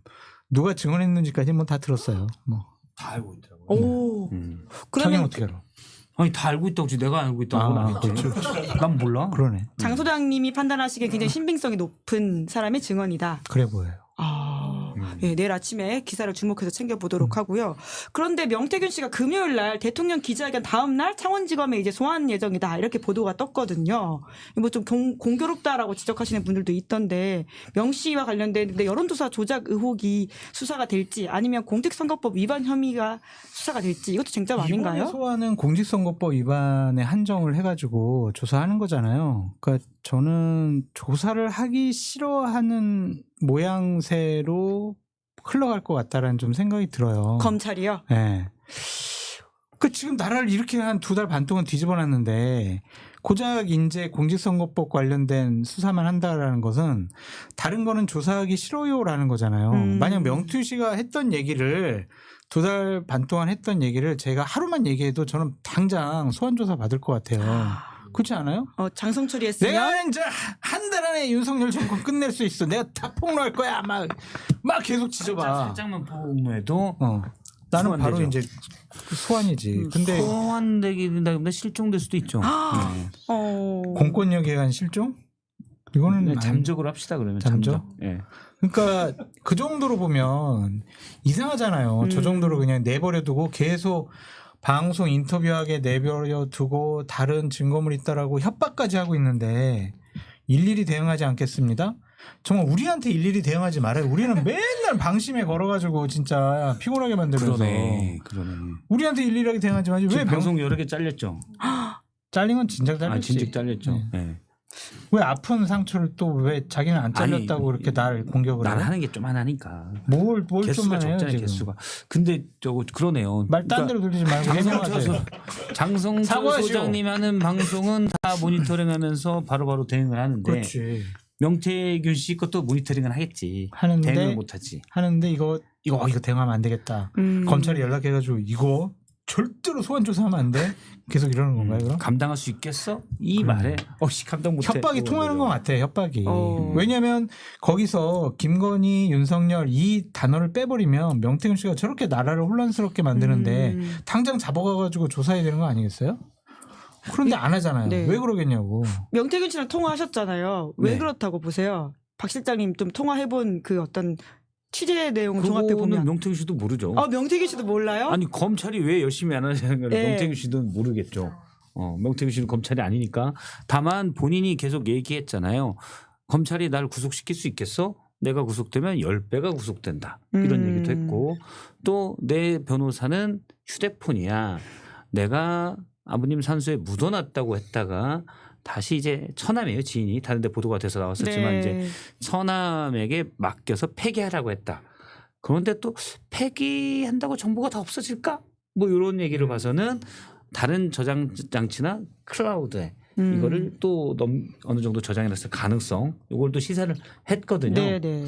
누가 증언했는지까지 뭐 다 들었어요. 뭐. 다 알고 있더라고요. 오. 당연히 그러면 어떻게 알아? 아니 다 알고 있다고 내가 알고 있다고 하겠지. 난 몰라. 그러네. 장 소장님이 판단하시기에 굉장히 신빙성이 높은 사람의 증언이다. 그래 보여요. 예, 내일 아침에 기사를 주목해서 챙겨보도록 하고요. 그런데 명태균 씨가 금요일 날 대통령 기자회견 다음 날 창원지검에 이제 소환 예정이다 이렇게 보도가 떴거든요. 뭐 좀 공교롭다라고 지적하시는 분들도 있던데 명 씨와 관련된 여론조사 조작 의혹이 수사가 될지 아니면 공직선거법 위반 혐의가 수사가 될지 이것도 쟁점 아닌가요? 이번에 소환은 공직선거법 위반에 한정을 해가지고 조사하는 거잖아요. 그러니까 저는 조사를 하기 싫어하는 모양새로 흘러갈 것 같다라는 좀 생각이 들어요. 검찰이요? 네. 그 지금 나라를 이렇게 한 2달 반 동안 뒤집어놨는데 고작 이제 공직선거법 관련된 수사만 한다라는 것은 다른 거는 조사하기 싫어요라는 거잖아요. 만약 명투 씨가 했던 얘기를 2달 반 동안 했던 얘기를 제가 하루만 얘기해도 저는 당장 소환조사 받을 것 같아요. 그렇지 않아요? 장성철이 했으면 내가 이제 한 달 안에 윤석열 정권 끝낼 수 있어. 내가 다 폭로할 거야. 막 계속 지져봐. 살짝만 폭로해도 나는 소환되죠. 바로 이제 소환이지. 근데 소환되기보다 실종될 수도 있죠. 공권력에 의한 실종? 이거는 네, 잠적으로 합시다 그러면 잠적? 예. 그러니까 그 정도로 보면 이상하잖아요. 저 정도로 그냥 내버려두고 계속 방송 인터뷰하게 내버려두고 다른 증거물 있다라고 협박까지 하고 있는데 일일이 대응하지 않겠습니다. 정말 우리한테 일일이 대응하지 말아요. 우리는 맨날 방심에 걸어가지고 진짜 피곤하게 만들면서 그러네. 우리한테 일일하게 대응하지 마지. 왜 방송 여러 개 잘렸죠? 잘린 건 진작 잘렸지. 진작 잘렸죠. 네. 왜 아픈 상처를 또 왜 자기는 안 잘렸다고 그렇게 날 공격을 난 해? 하는 게 좀 하나니까. 뭘 개수가 좀만 해요 적잖아요. 지금. 개수가. 근데 그러네요. 말 딴 데로 돌리지 말고 해명하세요. 장성철 사과하시오. 소장님 하는 방송은 다 모니터링하면서 바로바로 대응을 하는데 그렇지. 명태균 씨 것도 모니터링은 하겠지. 하는데 대응을 못하지. 이거 대응하면 안 되겠다. 음. 검찰이 연락해가지고 이거 절대로 소환 조사하면 안 돼. 계속 이러는 건가요, 그럼? 감당할 수 있겠어? 이 말에 감당 못해. 협박이 통하는 것 같아. 협박이. 어. 왜냐하면 거기서 김건희, 윤석열 이 단어를 빼버리면 명태균 씨가 저렇게 나라를 혼란스럽게 만드는데 당장 잡아가가지고 조사해야 되는 거 아니겠어요? 그런데 안 하잖아요. 네. 왜 그러겠냐고. 명태균 씨랑 통화하셨잖아요. 왜 네. 그렇다고 보세요? 박 실장님 좀 통화해본 그 어떤 취재 내용을 종합해 그거는 보면. 명태균 씨도 모르죠. 명태균 씨도 몰라요? 아니 검찰이 왜 열심히 안 하냐는 걸 네. 명태균 씨도 모르겠죠. 명태균 씨는 검찰이 아니니까. 다만 본인이 계속 얘기했잖아요. 검찰이 날 구속시킬 수 있겠어? 내가 구속되면 10배가 구속된다. 이런 얘기도 했고 또 내 변호사는 휴대폰이야. 내가 아버님 산소에 묻어놨다고 했다가 다시 이제 처남이에요. 지인이 다른 데 보도가 돼서 나왔었지만 네. 이제 처남에게 맡겨서 폐기하라고 했다. 그런데 또 폐기한다고 정보가 다 없어질까? 뭐 이런 얘기를 봐서는 다른 저장 장치나 클라우드에 이거를 또 어느 정도 저장해놨을 가능성 이걸 또 시사를 했거든요. 네네.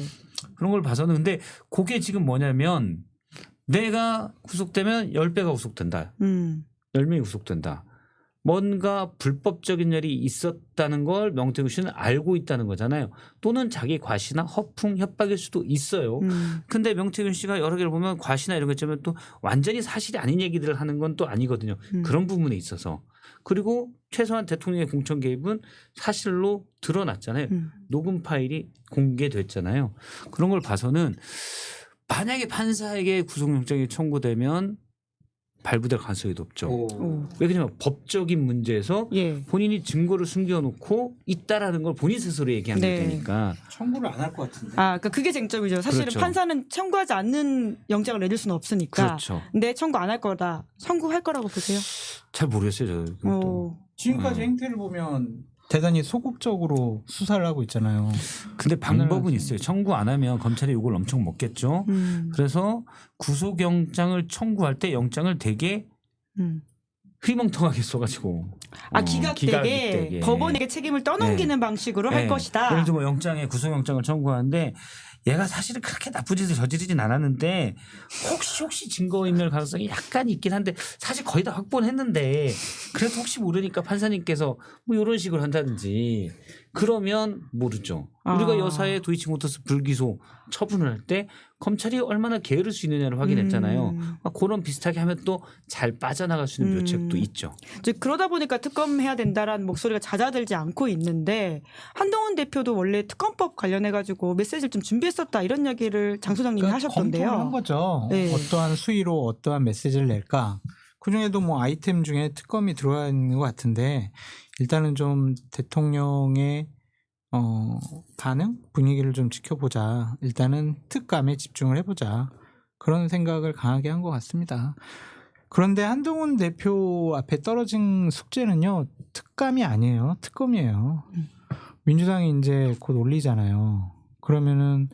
그런 걸 봐서는 근데 그게 지금 뭐냐면 내가 구속되면 10배가 구속된다. 10명이 구속된다. 뭔가 불법적인 일이 있었다는 걸 명태균 씨는 알고 있다는 거잖아요. 또는 자기 과시나 허풍, 협박일 수도 있어요. 근데 명태균 씨가 여러 개를 보면 과시나 이런 거 있지만 또 완전히 사실이 아닌 얘기들을 하는 건 또 아니거든요. 그런 부분에 있어서. 그리고 최소한 대통령의 공천 개입은 사실로 드러났잖아요. 녹음 파일이 공개됐잖아요. 그런 걸 봐서는 만약에 판사에게 구속영장이 청구되면 발부될 가능성이 높죠. 왜냐하면 법적인 문제에서 예. 본인이 증거를 숨겨놓고 있다라는 걸 본인 스스로 얘기한 네. 거니까. 청구를 안 할 것 같은데. 그러니까 그게 쟁점이죠. 사실은 그렇죠. 판사는 청구하지 않는 영장을 내릴 수는 없으니까. 그렇죠. 근데 청구 안 할 거다. 청구할 거라고 보세요? 잘 모르겠어요. 저 그것도. 지금까지 행태를 보면 대단히 소극적으로 수사를 하고 있잖아요. 근데 방법은 있어요. 청구 안 하면 검찰이 이걸 엄청 먹겠죠. 그래서 구속영장을 청구할 때 영장을 되게 흐리멍텅하게 써가지고 기각되게 법원에게 책임을 떠넘기는 방식으로 할 것이다. 예를 들어 뭐 영장에 구속영장을 청구하는데 얘가 사실은 그렇게 나쁜 짓을 저지르진 않았는데 혹시 증거인멸 가능성이 약간 있긴 한데 사실 거의 다 확보는 했는데 그래도 혹시 모르니까 판사님께서 뭐 이런 식으로 한다든지 그러면 모르죠. 우리가 여사의 도이치모터스 불기소 처분을 할 때 검찰이 얼마나 게으를 수 있느냐를 확인했잖아요. 그런 비슷하게 하면 또 잘 빠져나갈 수 있는 묘책도 있죠. 이제 그러다 보니까 특검해야 된다라는 목소리가 잦아들지 않고 있는데 한동훈 대표도 원래 특검법 관련해 가지고 메시지를 좀 준비했었다 이런 얘기를 장 소장님이 하셨던데요. 검토를 한 거죠. 네. 어떠한 수위로 어떠한 메시지를 낼까. 그중에도 뭐 아이템 중에 특검이 들어와 있는 것 같은데 일단은 좀 대통령의 반응 분위기를 좀 지켜보자. 일단은 특감에 집중을 해보자. 그런 생각을 강하게 한 것 같습니다. 그런데 한동훈 대표 앞에 떨어진 숙제는요. 특감이 아니에요. 특검이에요. 민주당이 이제 곧 올리잖아요. 그러면은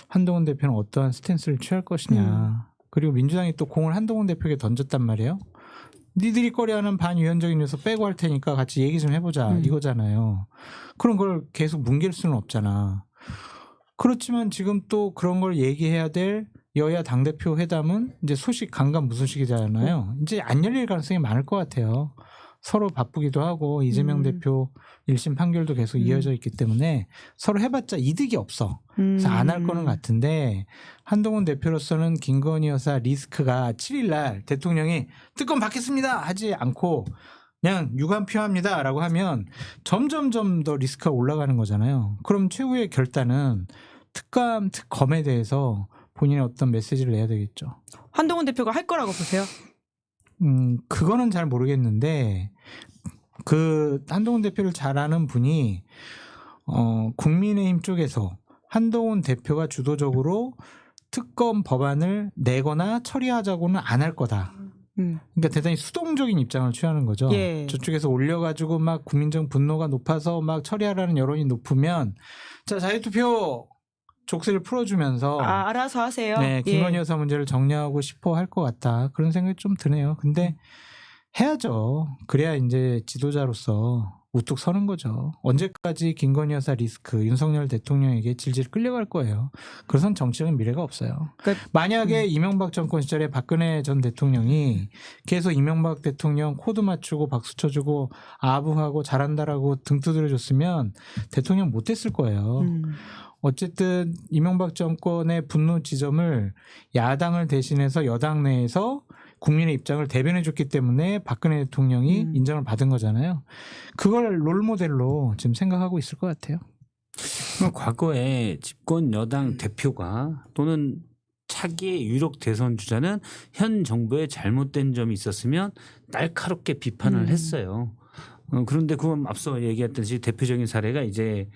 한동훈 대표는 어떠한 스탠스를 취할 것이냐. 그리고 민주당이 또 공을 한동훈 대표에게 던졌단 말이에요. 니들이 꺼려하는 반위헌적인 요소 빼고 할 테니까 같이 얘기 좀 해보자 이거잖아요. 그런 걸 계속 뭉갤 수는 없잖아. 그렇지만 지금 또 그런 걸 얘기해야 될 여야 당대표 회담은 이제 소식 강간무소식이잖아요. 이제 안 열릴 가능성이 많을 것 같아요. 서로 바쁘기도 하고 이재명 대표 1심 판결도 계속 이어져 있기 때문에 서로 해봤자 이득이 없어. 그래서 안 할 거는 같은데 한동훈 대표로서는 김건희 여사 리스크가 7일 날 대통령이 특검 받겠습니다 하지 않고 그냥 유감 표합니다라고 하면 점점점 더 리스크가 올라가는 거잖아요. 그럼 최후의 결단은 특검에 대해서 본인의 어떤 메시지를 내야 되겠죠. 한동훈 대표가 할 거라고 보세요? 그거는 잘 모르겠는데 그 한동훈 대표를 잘 아는 분이 국민의힘 쪽에서 한동훈 대표가 주도적으로 특검 법안을 내거나 처리하자고는 안 할 거다. 그러니까 대단히 수동적인 입장을 취하는 거죠. 예. 저쪽에서 올려가지고 막 국민적 분노가 높아서 막 처리하라는 여론이 높으면 자 자유투표 족쇄를 풀어주면서 알아서 하세요. 네, 김건희 여사 문제를 정리하고 싶어 할 것 같다. 그런 생각이 좀 드네요. 근데 해야죠. 그래야 이제 지도자로서 우뚝 서는 거죠. 언제까지 김건희 여사 리스크 윤석열 대통령에게 질질 끌려갈 거예요. 그래선 정치적인 미래가 없어요. 그러니까 만약에 이명박 정권 시절에 박근혜 전 대통령이 계속 이명박 대통령 코드 맞추고 박수 쳐주고 아부하고 잘한다라고 등 두드려줬으면 대통령 못했을 거예요. 어쨌든 이명박 정권의 분노 지점을 야당을 대신해서 여당 내에서 국민의 입장을 대변해 줬기 때문에 박근혜 대통령이 인정을 받은 거잖아요. 그걸 롤모델로 지금 생각하고 있을 것 같아요. 과거에 집권 여당 대표가 또는 차기의 유력 대선 주자는 현 정부의 잘못된 점이 있었으면 날카롭게 비판을 했어요. 그런데 그건 앞서 얘기했듯이 대표적인 사례가 이제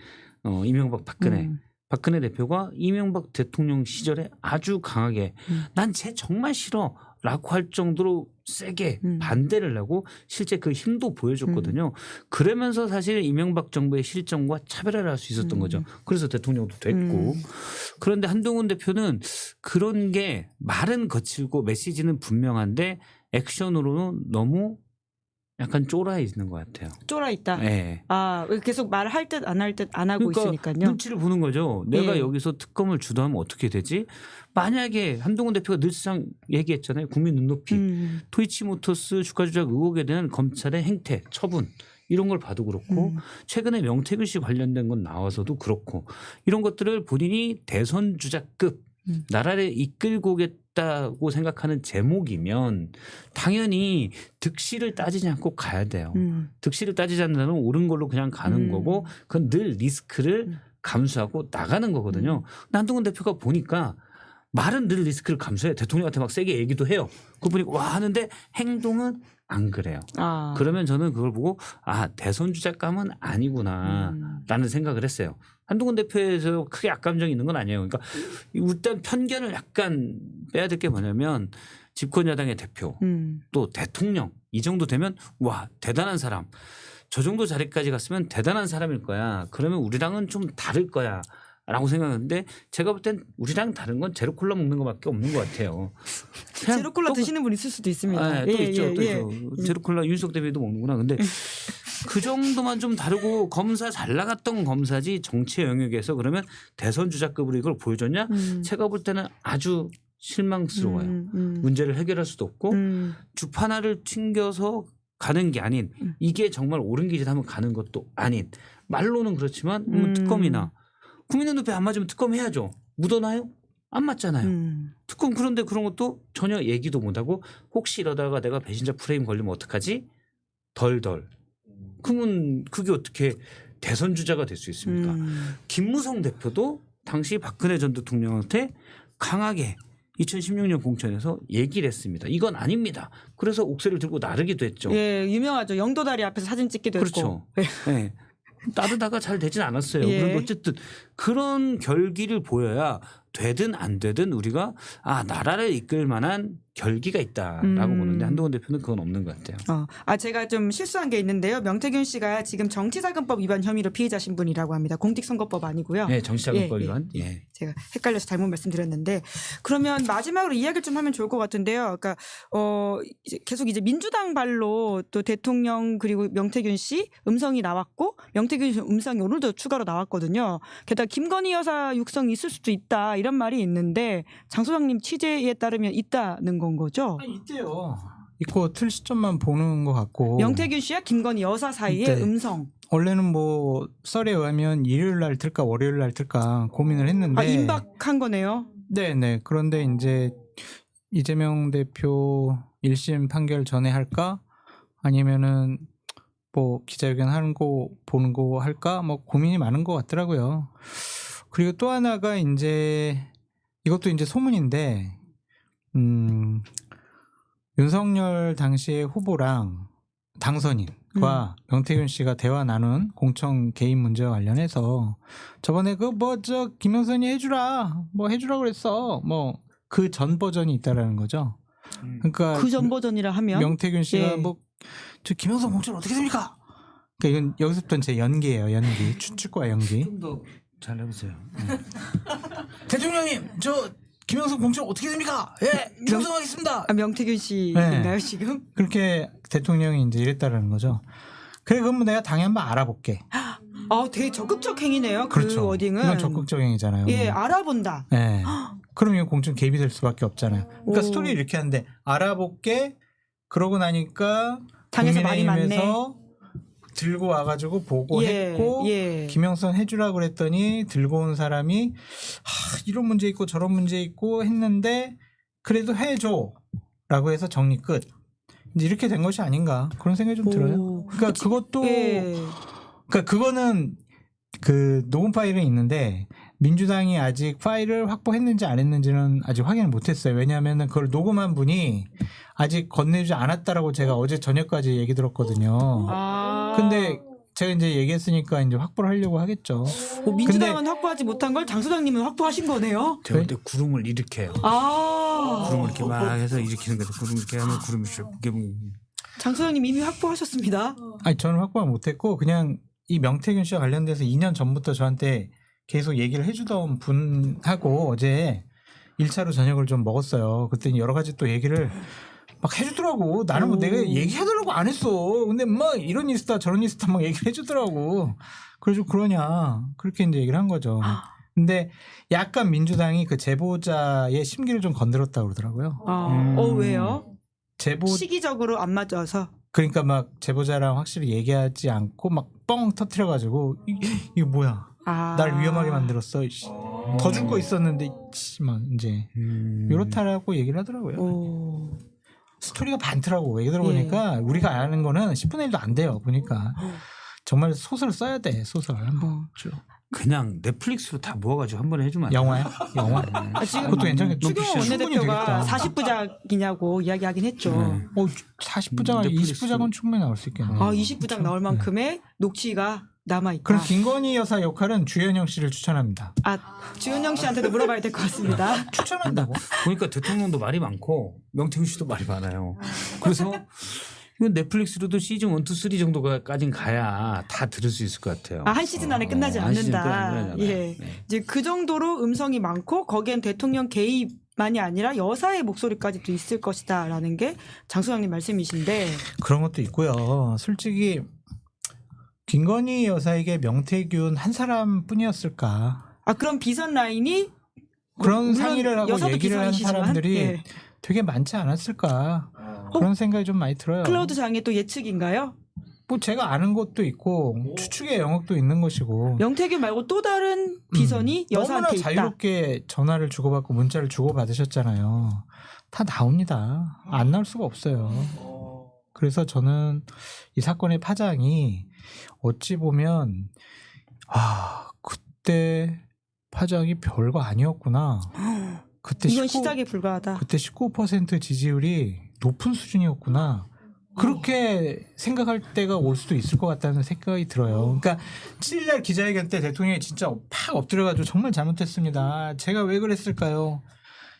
이명박 박근혜 대표가 이명박 대통령 시절에 아주 강하게 난 쟤 정말 싫어 라고 할 정도로 세게 반대를 하고 실제 그 힘도 보여줬거든요. 그러면서 사실 이명박 정부의 실정과 차별화를 할 수 있었던 거죠. 그래서 대통령도 됐고. 그런데 한동훈 대표는 그런 게 말은 거칠고 메시지는 분명한데 액션으로는 너무 약간 쫄아 있는 것 같아요. 쫄아 있다. 네. 아 계속 말할 듯 안 할 듯 안 하고 그러니까 있으니까요. 눈치를 보는 거죠. 내가 예. 여기서 특검을 주도하면 어떻게 되지? 만약에 한동훈 대표가 늘상 얘기했잖아요. 국민 눈높이. 도이치모터스 주가 조작 의혹에 대한 검찰의 행태, 처분 이런 걸 봐도 그렇고 최근에 명태균 씨 관련된 건 나와서도 그렇고 이런 것들을 본인이 대선 주자급 나라를 이끌고 오겠다고 생각하는 제목이면 당연히 득실을 따지지 않고 가야 돼요. 득실을 따지지 않는다면 옳은 걸로 그냥 가는 거고 그건 늘 리스크를 감수하고 나가는 거거든요. 한동훈 대표가 보니까 말은 늘 리스크를 감수해. 대통령한테 막 세게 얘기도 해요. 그거 보니까 와 하는데 행동은 안 그래요. 아. 그러면 저는 그걸 보고 아 대선 주자감은 아니구나 라는 생각을 했어요. 한동훈 대표에서 크게 악감정이 있는 건 아니에요. 그러니까 일단 편견을 약간 빼야 될 게 뭐냐면 집권 여당의 대표 또 대통령 이 정도 되면 와 대단한 사람 저 정도 자리까지 갔으면 대단한 사람일 거야. 그러면 우리랑은 좀 다를 거야. 라고 생각하는데 제가 볼 땐 우리랑 다른 건 제로콜라 먹는 것밖에 없는 것 같아요. 제로콜라 드시는 분 있을 수도 있습니다. 또 있죠. 또 있죠. 제로콜라 윤석 대표도 먹는구나. 근데 그 정도만 좀 다르고 검사 잘 나갔던 검사지 정치 영역에서 그러면 대선 주자급으로 이걸 보여줬냐? 제가 볼 때는 아주 실망스러워요. 문제를 해결할 수도 없고 주판 하나를 튕겨서 가는 게 아닌 이게 정말 옳은 길이다 하면 가는 것도 아닌 말로는 그렇지만 뭐 특검이나 국민의 눈에 안 맞으면 특검 해야죠. 묻어나요? 안 맞잖아요. 특검 그런데 그런 것도 전혀 얘기도 못하고 혹시 이러다가 내가 배신자 프레임 걸리면 어떡하지? 덜덜. 그러면 그게 어떻게 대선 주자가 될 수 있습니까? 김무성 대표도 당시 박근혜 전 대통령한테 강하게 2016년 공천에서 얘기를 했습니다. 이건 아닙니다. 그래서 옥새를 들고 나르기도 했죠. 예, 유명하죠. 영도다리 앞에서 사진 찍기도 그렇죠. 했고. 네. 따르다가 잘 되진 않았어요. 예. 그런데 어쨌든 그런 결기를 보여야 되든 안 되든 우리가 아 나라를 이끌 만한 결기가 있다라고 보는데 한동훈 대표는 그건 없는 것 같아요. 제가 좀 실수한 게 있는데요. 명태균 씨가 지금 정치자금법 위반 혐의로 피의자 신분이라고 합니다. 공직선거법 아니고요. 네, 정치자금법 예, 위반. 예. 예. 제가 헷갈려서 잘못 말씀드렸는데 그러면 마지막으로 이야기를 좀 하면 좋을 것 같은데요. 그러니까 이제 계속 이제 민주당 발로 또 대통령 그리고 명태균 씨 음성이 나왔고 명태균 씨 음성이 오늘도 추가로 나왔거든요. 게다가 김건희 여사 육성이 있을 수도 있다 이런 말이 있는데 장 소장님 취재에 따르면 있다는 건 거죠? 있대요. 있고 틀 시점만 보는 것 같고. 명태균 씨와 김건희 여사 사이의 네. 음성. 원래는 뭐 썰에 의하면 일요일 날 틀까 월요일 날 틀까 고민을 했는데. 임박한 거네요. 네네. 그런데 이제 이재명 대표 1심 판결 전에 할까? 아니면은 뭐 기자회견 하는 거 보는 거 할까? 뭐 고민이 많은 것 같더라고요. 그리고 또 하나가 이제 이것도 이제 소문인데 윤석열 당시의 후보랑 당선인과 명태균 씨가 대화 나눈 공천 개입 문제와 관련해서 저번에 그 뭐 저 김영선이 해주라 뭐 해주라 그랬어 뭐 그 전 버전이 있다라는 거죠. 그러니까 그 전 버전이라 하면 명태균 씨가 예. 뭐 저 김영선 공천 어떻게 됩니까? 그러니까 이건 여기서부터는 제 연기예요. 연기 추측과 연기. 좀 더 잘 해보세요. 대통령님 저 김영선 공천 어떻게 됩니까? 예, 찬성하겠습니다. 명태균 씨인가요 네. 지금? 그렇게 대통령이 이제 이랬다라는 거죠. 그래 그러면 내가 당연히 한번 알아볼게. 되게 적극적 행위네요. 그 그렇죠. 워딩은. 이건 적극적 행위잖아요. 예, 알아본다. 네. 그럼 이거 공천 개입이 될 수밖에 없잖아요. 그러니까 오. 스토리 이렇게 하는데 알아볼게. 그러고 나니까 당에서 말이 많네. 국민의힘에서 들고 와가지고 보고했고 김영선 해주라 그랬더니 들고 온 사람이 이런 문제 있고 저런 문제 있고 했는데 그래도 해줘라고 해서 정리 끝. 이제 이렇게 된 것이 아닌가 그런 생각이 좀 들어요. 그러니까 그것도 그러니까 그거는 그 녹음 파일은 있는데 민주당이 아직 파일을 확보했는지 안 했는지는 아직 확인을 못했어요. 왜냐하면 그걸 녹음한 분이 아직 건네주지 않았다라고 제가 어제 저녁까지 얘기 들었거든요. 근데 제가 이제 얘기했으니까 이제 확보를 하려고 하겠죠. 민주당은 확보하지 못한 걸 장 소장님은 확보하신 거네요. 제가 그때 구름을 일으켜요. 구름을 이렇게 막 해서 일으키는 거죠. 구름 이렇게 하면 구름이 이렇게 장 소장님 이미 확보하셨습니다. 아니 저는 확보를 못했고 그냥 이 명태균 씨와 관련돼서 2년 전부터 저한테 계속 얘기를 해주던 분하고 어제 1차로 저녁을 좀 먹었어요. 그랬더니 여러 가지 또 얘기를 막 해주더라고. 나는 뭐 내가 얘기해달라고 안 했어. 근데 막 이런 이스타 저런 이스타 막 얘기를 해주더라고. 그래서 그러냐. 그렇게 이제 얘기를 한 거죠. 근데 약간 민주당이 그 제보자의 심기를 좀 건드렸다고 그러더라고요. 왜요? 제보 시기적으로 안 맞아서. 그러니까 막 제보자랑 확실히 얘기하지 않고 막 뻥 터트려가지고 이거 뭐야? 날 위험하게 만들었어. 더 줄 거 있었는데 막 이제 이렇다라고 얘기를 하더라고요. 스토리가 많더라고. 얘기 들어보니까 우리가 아는 거는 10분의 1도 안 돼요. 보니까 정말 소설 써야 돼. 소설 한번 쭉. 그냥 넷플릭스로 다 모아가지고 한 번에 해주면 안 돼요? 영화야? 영화? 지금 그것도 괜찮겠다. 추경호 원내대표가 40부작이냐고 이야기하긴 했죠. 40부작, 넷플릭스. 20부작은 충분히 나올 수 있겠네. 20부작 나올 만큼의 녹취가 남아있다. 그럼 김건희 여사 역할은 주현영 씨를 추천합니다. 주현영 씨한테도 물어봐야 될 것 같습니다. 추천한다고? 보니까 대통령도 말이 많고 명태균 씨도 말이 많아요. 그래서 이건 넷플릭스로도 시즌 1, 2, 3 정도까지는 가야 다 들을 수 있을 것 같아요. 한 시즌 안에 끝나지 한 시즌 않는다. 안에 끝나지 않아요. 예. 네. 이제 그 정도로 음성이 많고 거기엔 대통령 개입만이 아니라 여사의 목소리까지도 있을 것이다라는 게 장 소장님 말씀이신데 그런 것도 있고요. 솔직히 김건희 여사에게 명태균 한 사람뿐이었을까? 그럼 비선 라인이 그런 물론 상의를 하고 여사도 얘기를 한 비선이시지만, 사람들이 되게 많지 않았을까? 그런 생각이 좀 많이 들어요. 클라우드 장의 또 예측인가요? 뭐 제가 아는 것도 있고 추측의 영역도 있는 것이고 명태균 말고 또 다른 비선이 너무나 여사한테 있다. 자유롭게 전화를 주고받고 문자를 주고받으셨잖아요. 다 나옵니다. 안 나올 수가 없어요. 그래서 저는 이 사건의 파장이 어찌 보면 그때 파장이 별거 아니었구나. 그때 이건 시작에 불과하다. 그때 19% 지지율이 높은 수준이었구나. 그렇게 생각할 때가 올 수도 있을 것 같다는 생각이 들어요. 그러니까 7일날 기자회견 때 대통령이 진짜 팍 엎드려가지고 정말 잘못했습니다. 제가 왜 그랬을까요?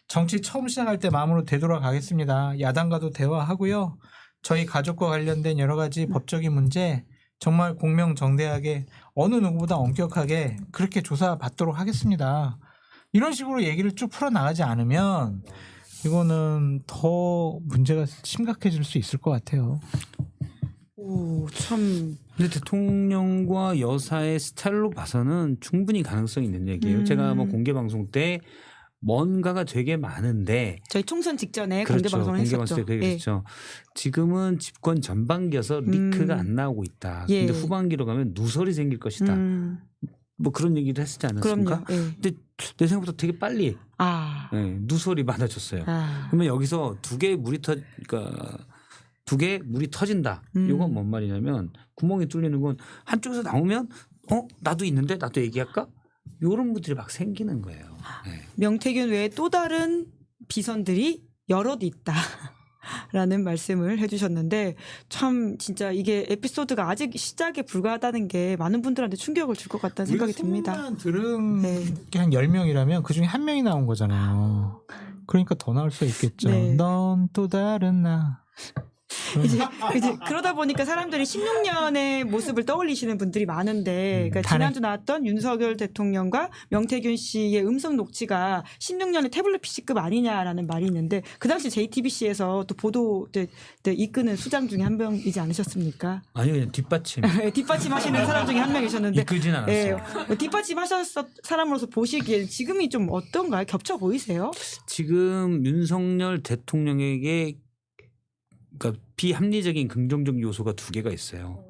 정치 처음 시작할 때 마음으로 되돌아가겠습니다. 야당과도 대화하고요. 저희 가족과 관련된 여러 가지 법적인 문제 정말 공명정대하게 어느 누구보다 엄격하게 그렇게 조사받도록 하겠습니다. 이런 식으로 얘기를 쭉 풀어나가지 않으면 이거는 더 문제가 심각해질 수 있을 것 같아요. 참. 근데 대통령과 여사의 스타일로 봐서는 충분히 가능성이 있는 얘기예요. 제가 뭐 공개 방송 때 뭔가가 되게 많은데 저희 총선 직전에 그렇죠. 공개 방송을 했었죠. 공개 방송 때 그랬죠. 지금은 집권 전반기여서 리크가 안 나오고 있다. 근데 후반기로 가면 누설이 생길 것이다. 뭐 그런 얘기를 했지 않았습니까? 근데 내 생각보다 되게 빨리 누설이 많아졌어요. 그러면 여기서 두 개의 물이 그러니까 두 개의 물이 터진다. 이건 뭔 말이냐면 구멍이 뚫리는 건 한쪽에서 나오면 나도 있는데 나도 얘기할까? 이런 분들이 막 생기는 거예요. 명태균 외에 또 다른 비선들이 여럿 있다. 라는 말씀을 해주셨는데 참 진짜 이게 에피소드가 아직 시작에 불과하다는 게 많은 분들한테 충격을 줄 것 같다는 생각이 듭니다. 들은 게 한 10명이라면 그중에 한 명이 나온 거잖아요. 그러니까 더 나올 수 있겠죠. 넌 또 다른 나. 이제 그러다 보니까 사람들이 16년의 모습을 떠올리시는 분들이 많은데, 그러니까 탄핵. 지난주 나왔던 윤석열 대통령과 명태균 씨의 음성 녹취가 16년의 태블릿 PC급 아니냐라는 말이 있는데, 그 당시 JTBC에서 또 보도 이끄는 수장 중에 한 명이지 않으셨습니까? 아니 그냥 뒷받침 뒷받침하시는 사람 중에 한 명이셨는데, 이끌진 않았어요. 뒷받침하셨 사람으로서 보시기에 지금이 좀 어떤가요? 겹쳐 보이세요? 지금 윤석열 대통령에게 그러니까 비합리적인 긍정적 요소가 두 개가 있어요.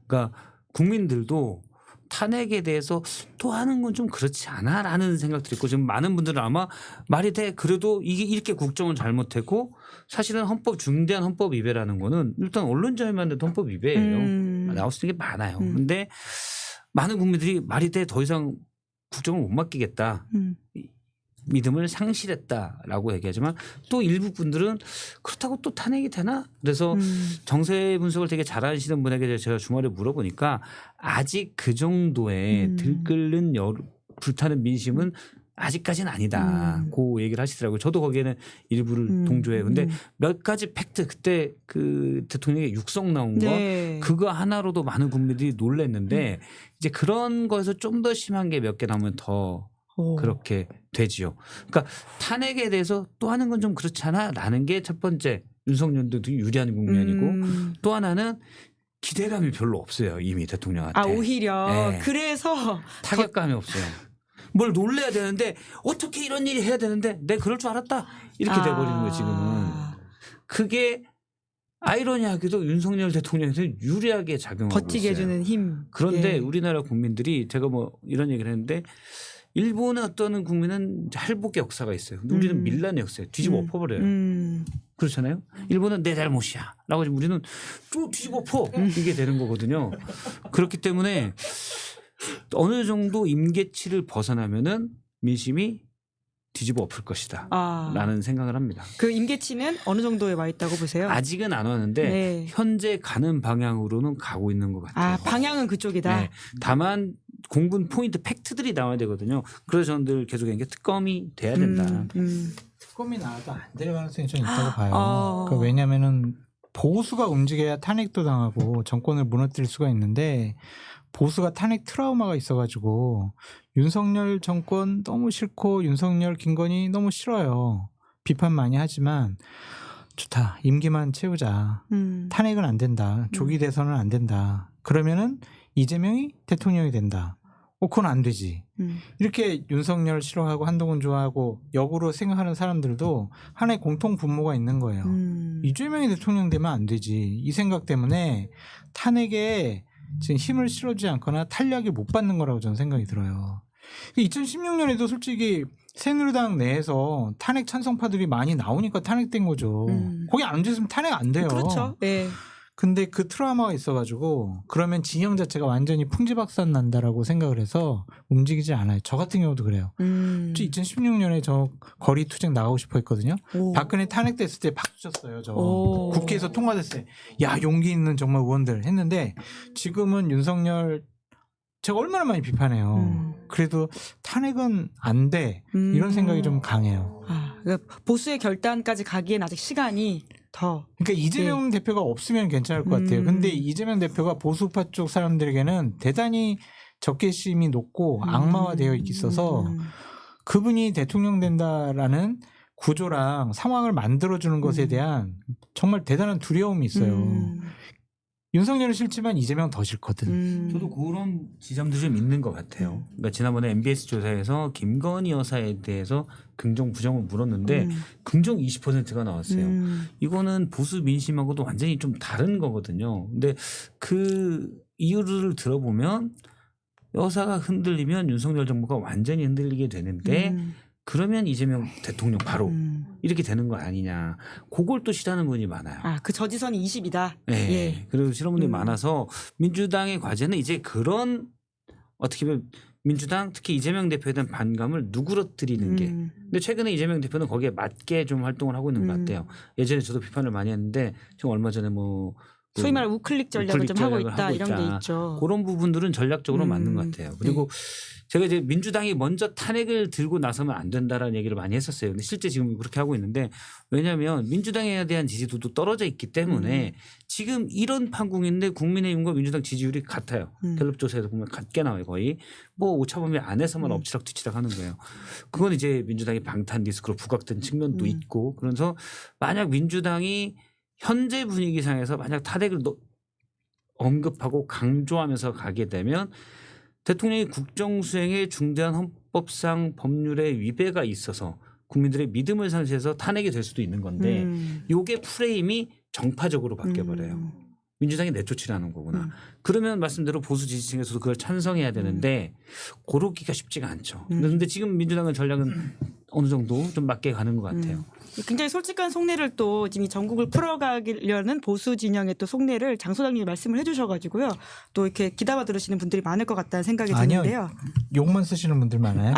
그러니까 국민들도 탄핵에 대해서 또 하는 건 좀 그렇지 않아라는 생각들이 있고 지금 많은 분들은 아마 말이 돼 그래도 이게 이렇게 국정은 잘못했고 사실은 중대한 헌법 위배라는 거는 일단 언론 자유만 해도 헌법 위배예요. 나올 수 있는 게 많아요. 근데 많은 국민들이 말이 돼 더 이상 국정을 못 맡기겠다. 믿음을 상실했다라고 얘기하지만 또 일부 분들은 그렇다고 또 탄핵이 되나? 그래서 정세 분석을 되게 잘하시는 분에게 제가 주말에 물어보니까 아직 그 정도의 들끓는 불타는 민심은 아직까지는 아니다. 그 얘기를 하시더라고요. 저도 거기에는 일부를 동조해요. 근데 몇 가지 팩트 그때 그 대통령의 육성 나온 거 그거 하나로도 많은 국민들이 놀랐는데 이제 그런 거에서 좀 더 심한 게 몇 개 나오면 더 그렇게 되지요. 그러니까 탄핵에 대해서 또 하는 건 좀 그렇잖아라는 게 첫 번째 윤석열도 유리한 국면이고 또 하나는 기대감이 별로 없어요. 이미 대통령한테. 아 오히려 네. 그래서 타격감이 없어요. 뭘 놀래야 되는데 어떻게 이런 일이 해야 되는데 내가 그럴 줄 알았다 이렇게 돼버리는 거예요 지금은. 그게 아이러니하게도 윤석열 대통령한테 유리하게 작용하고 버티게 있어요. 해주는 힘. 그런데 예. 우리나라 국민들이 제가 뭐 이런 얘기를 했는데 일본의 어떤 국민은 할복의 역사가 있어요. 근데 우리는 밀란의 역사예요. 뒤집어 엎어버려요. 그렇잖아요. 일본은 내 잘못이야 라고 하지만 우리는 또 뒤집어 엎어 이게 되는 거거든요. 그렇기 때문에 어느 정도 임계치를 벗어나면은 민심이 뒤집어 엎을 것이다 라는 생각을 합니다. 그 임계치는 어느 정도에 와 있다고 보세요? 아직은 안 왔는데 네. 현재 가는 방향으로는 가고 있는 것 같아요. 아 방향은 그쪽이다. 네. 다만 공분 포인트 팩트들이 나와야 되거든요. 그래서 저는 늘 계속 얘기한 게 특검이 돼야 된다. 특검이 나와도 안 될 가능성이 좀 있다고 봐요. 그러니까 왜냐하면은 보수가 움직여야 탄핵도 당하고 정권을 무너뜨릴 수가 있는데 보수가 탄핵 트라우마가 있어가지고 윤석열 정권 너무 싫고 윤석열 김건희 너무 싫어요. 비판 많이 하지만 좋다. 임기만 채우자. 탄핵은 안 된다. 조기 대선은 안 된다. 그러면은 이재명이 대통령이 된다. 그건 안 되지. 이렇게 윤석열 싫어하고 한동훈 좋아하고 역으로 생각하는 사람들도 하나의 공통 분모가 있는 거예요. 이재명이 대통령 되면 안 되지. 이 생각 때문에 탄핵에 지금 힘을 실어주지 않거나 탄력이 못 받는 거라고 저는 생각이 들어요. 2016년에도 솔직히 새누리당 내에서 탄핵 찬성파들이 많이 나오니까 탄핵된 거죠. 거기 안 앉았으면 탄핵 안 돼요. 그렇죠. 네. 근데 그 트라우마가 있어가지고 그러면 진영 자체가 완전히 풍지박산 난다라고 생각을 해서 움직이지 않아요. 저 같은 경우도 그래요. 2016년에 저 거리 투쟁 나가고 싶어 했거든요. 박근혜 탄핵됐을 때 박수 쳤어요. 저 국회에서 통과됐을 때. 야 용기 있는 정말 의원들 했는데 지금은 윤석열 제가 얼마나 많이 비판해요. 그래도 탄핵은 안 돼. 이런 생각이 좀 강해요. 그러니까 보수의 결단까지 가기엔 아직 시간이 더. 그러니까 이재명 대표가 없으면 괜찮을 것 같아요. 근데 이재명 대표가 보수파 쪽 사람들에게는 대단히 적개심이 높고 악마화되어 있어서 그분이 대통령 된다라는 구조랑 상황을 만들어주는 것에 대한 정말 대단한 두려움이 있어요. 윤석열은 싫지만 이재명 더 싫거든. 저도 그런 지점도 좀 있는 것 같아요. 그러니까 지난번에 MBS 조사에서 김건희 여사에 대해서 긍정 부정을 물었는데 긍정 20%가 나왔어요. 이거는 보수 민심하고도 완전히 좀 다른 거거든요. 근데 그 이유를 들어보면 여사가 흔들리면 윤석열 정부가 완전히 흔들리게 되는데 그러면 이재명 대통령 바로 이렇게 되는 거 아니냐. 그걸 또 싫어하는 분이 많아요. 그 저지선이 20이다. 네. 예. 그리고 싫어하는 분들이 많아서 민주당의 과제는 이제 그런 어떻게 보면 민주당 특히 이재명 대표에 대한 반감을 누그러뜨리는 게. 근데 최근에 이재명 대표는 거기에 맞게 좀 활동을 하고 있는 것 같아요. 예전에 저도 비판을 많이 했는데 지금 얼마 전에 뭐 소위 말하는 우클릭 전략을 좀 하고 전략을 있다 이런 게 있죠. 그런 부분들은 전략적으로 맞는 것 같아요. 그리고 제가 이제 민주당이 먼저 탄핵을 들고 나서면 안 된다라는 얘기를 많이 했었어요. 근데 실제 지금 그렇게 하고 있는데 왜냐하면 민주당에 대한 지지도도 떨어져 있기 때문에 지금 이런 판국인데 국민의힘과 민주당 지지율이 같아요. 갤럽 조사에서 보면 같게 나와요. 거의 뭐 오차범위 안에서만 엎치락뒤치락 하는 거예요. 그건 이제 민주당이 방탄 디스크로 부각된 측면도 있고 그래서 만약 민주당이 현재 분위기상에서 만약 탄핵을 언급하고 강조하면서 가게 되면 대통령이 국정수행에 중대한 헌법상 법률의 위배가 있어서 국민들의 믿음을 상실해서 탄핵이 될 수도 있는 건데 이게 프레임이 정파적으로 바뀌어버려요. 민주당이 내쫓으라는 거구나. 그러면 말씀대로 보수 지지층에서도 그걸 찬성해야 되는데 고르기가 쉽지가 않죠. 그런데 지금 민주당은 전략은 어느 정도 좀 맞게 가는 것 같아요. 굉장히 솔직한 속내를 또 지금 이 전국을 풀어가려는 보수 진영의 또 속내를 장 소장님이 말씀을 해주셔가지고요. 또 이렇게 기다려 들으시는 분들이 많을 것 같다는 생각이 드는데요. 욕만 쓰시는 분들 많아요.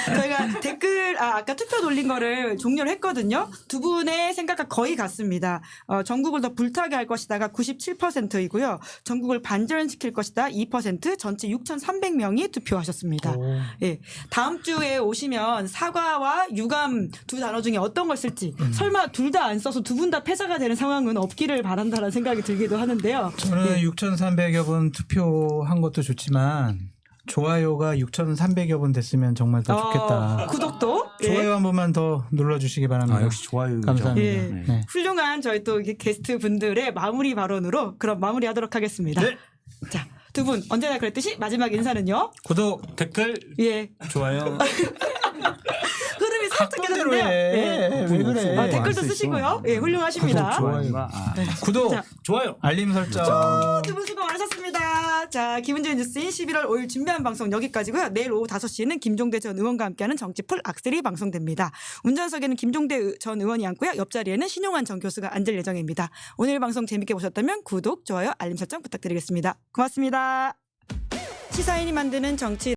저희가 댓글 아까 투표 돌린 거를 종료를 했거든요. 두 분의 생각과 거의 같습니다. 전국을 더 불타게 할 것이다가 97%이고요. 전국을 반전시킬 것이다 2%, 전체 6,300명이 투표하셨습니다. 예, 다음 주에 오시면 사과와 유감 두 단어 중에 어떤 걸 쓸지 설마 둘 다 안 써서 두 분 다 패자가 되는 상황은 없기를 바란다라는 생각이 들기도 하는데요. 저는 6,300여 분 투표한 것도 좋지만 좋아요가 6,300여 분 됐으면 정말 더 좋겠다. 구독도 좋아요 한 번만 더 눌러주시기 바랍니다. 역시 좋아요. 감사합니다. 예. 네. 훌륭한 저희 또 게스트 분들의 마무리 발언으로 그럼 마무리하도록 하겠습니다. 네. 자, 두 분 언제나 그랬듯이 마지막 인사는요. 구독, 댓글, 예. 좋아요. 흐름이 살짝 대로 깨졌는데요. 해. 왜 그래? 댓글도 쓰시고요. 예, 훌륭하십니다. 좋아요. 네. 구독, 자, 좋아요. 알림 설정. 두 분 수고 많으셨습니다. 자, 기분 좋은 뉴스인 11월 5일 준비한 방송 여기까지고요. 내일 오후 5시에는 김종대 전 의원과 함께하는 정치풀 악셀이 방송됩니다. 운전석에는 김종대 전 의원이 앉고요. 옆자리에는 신용환 전 교수가 앉을 예정입니다. 오늘 방송 재밌게 보셨다면 구독, 좋아요, 알림 설정 부탁드리겠습니다. 고맙습니다. 시사인이 만드는 정치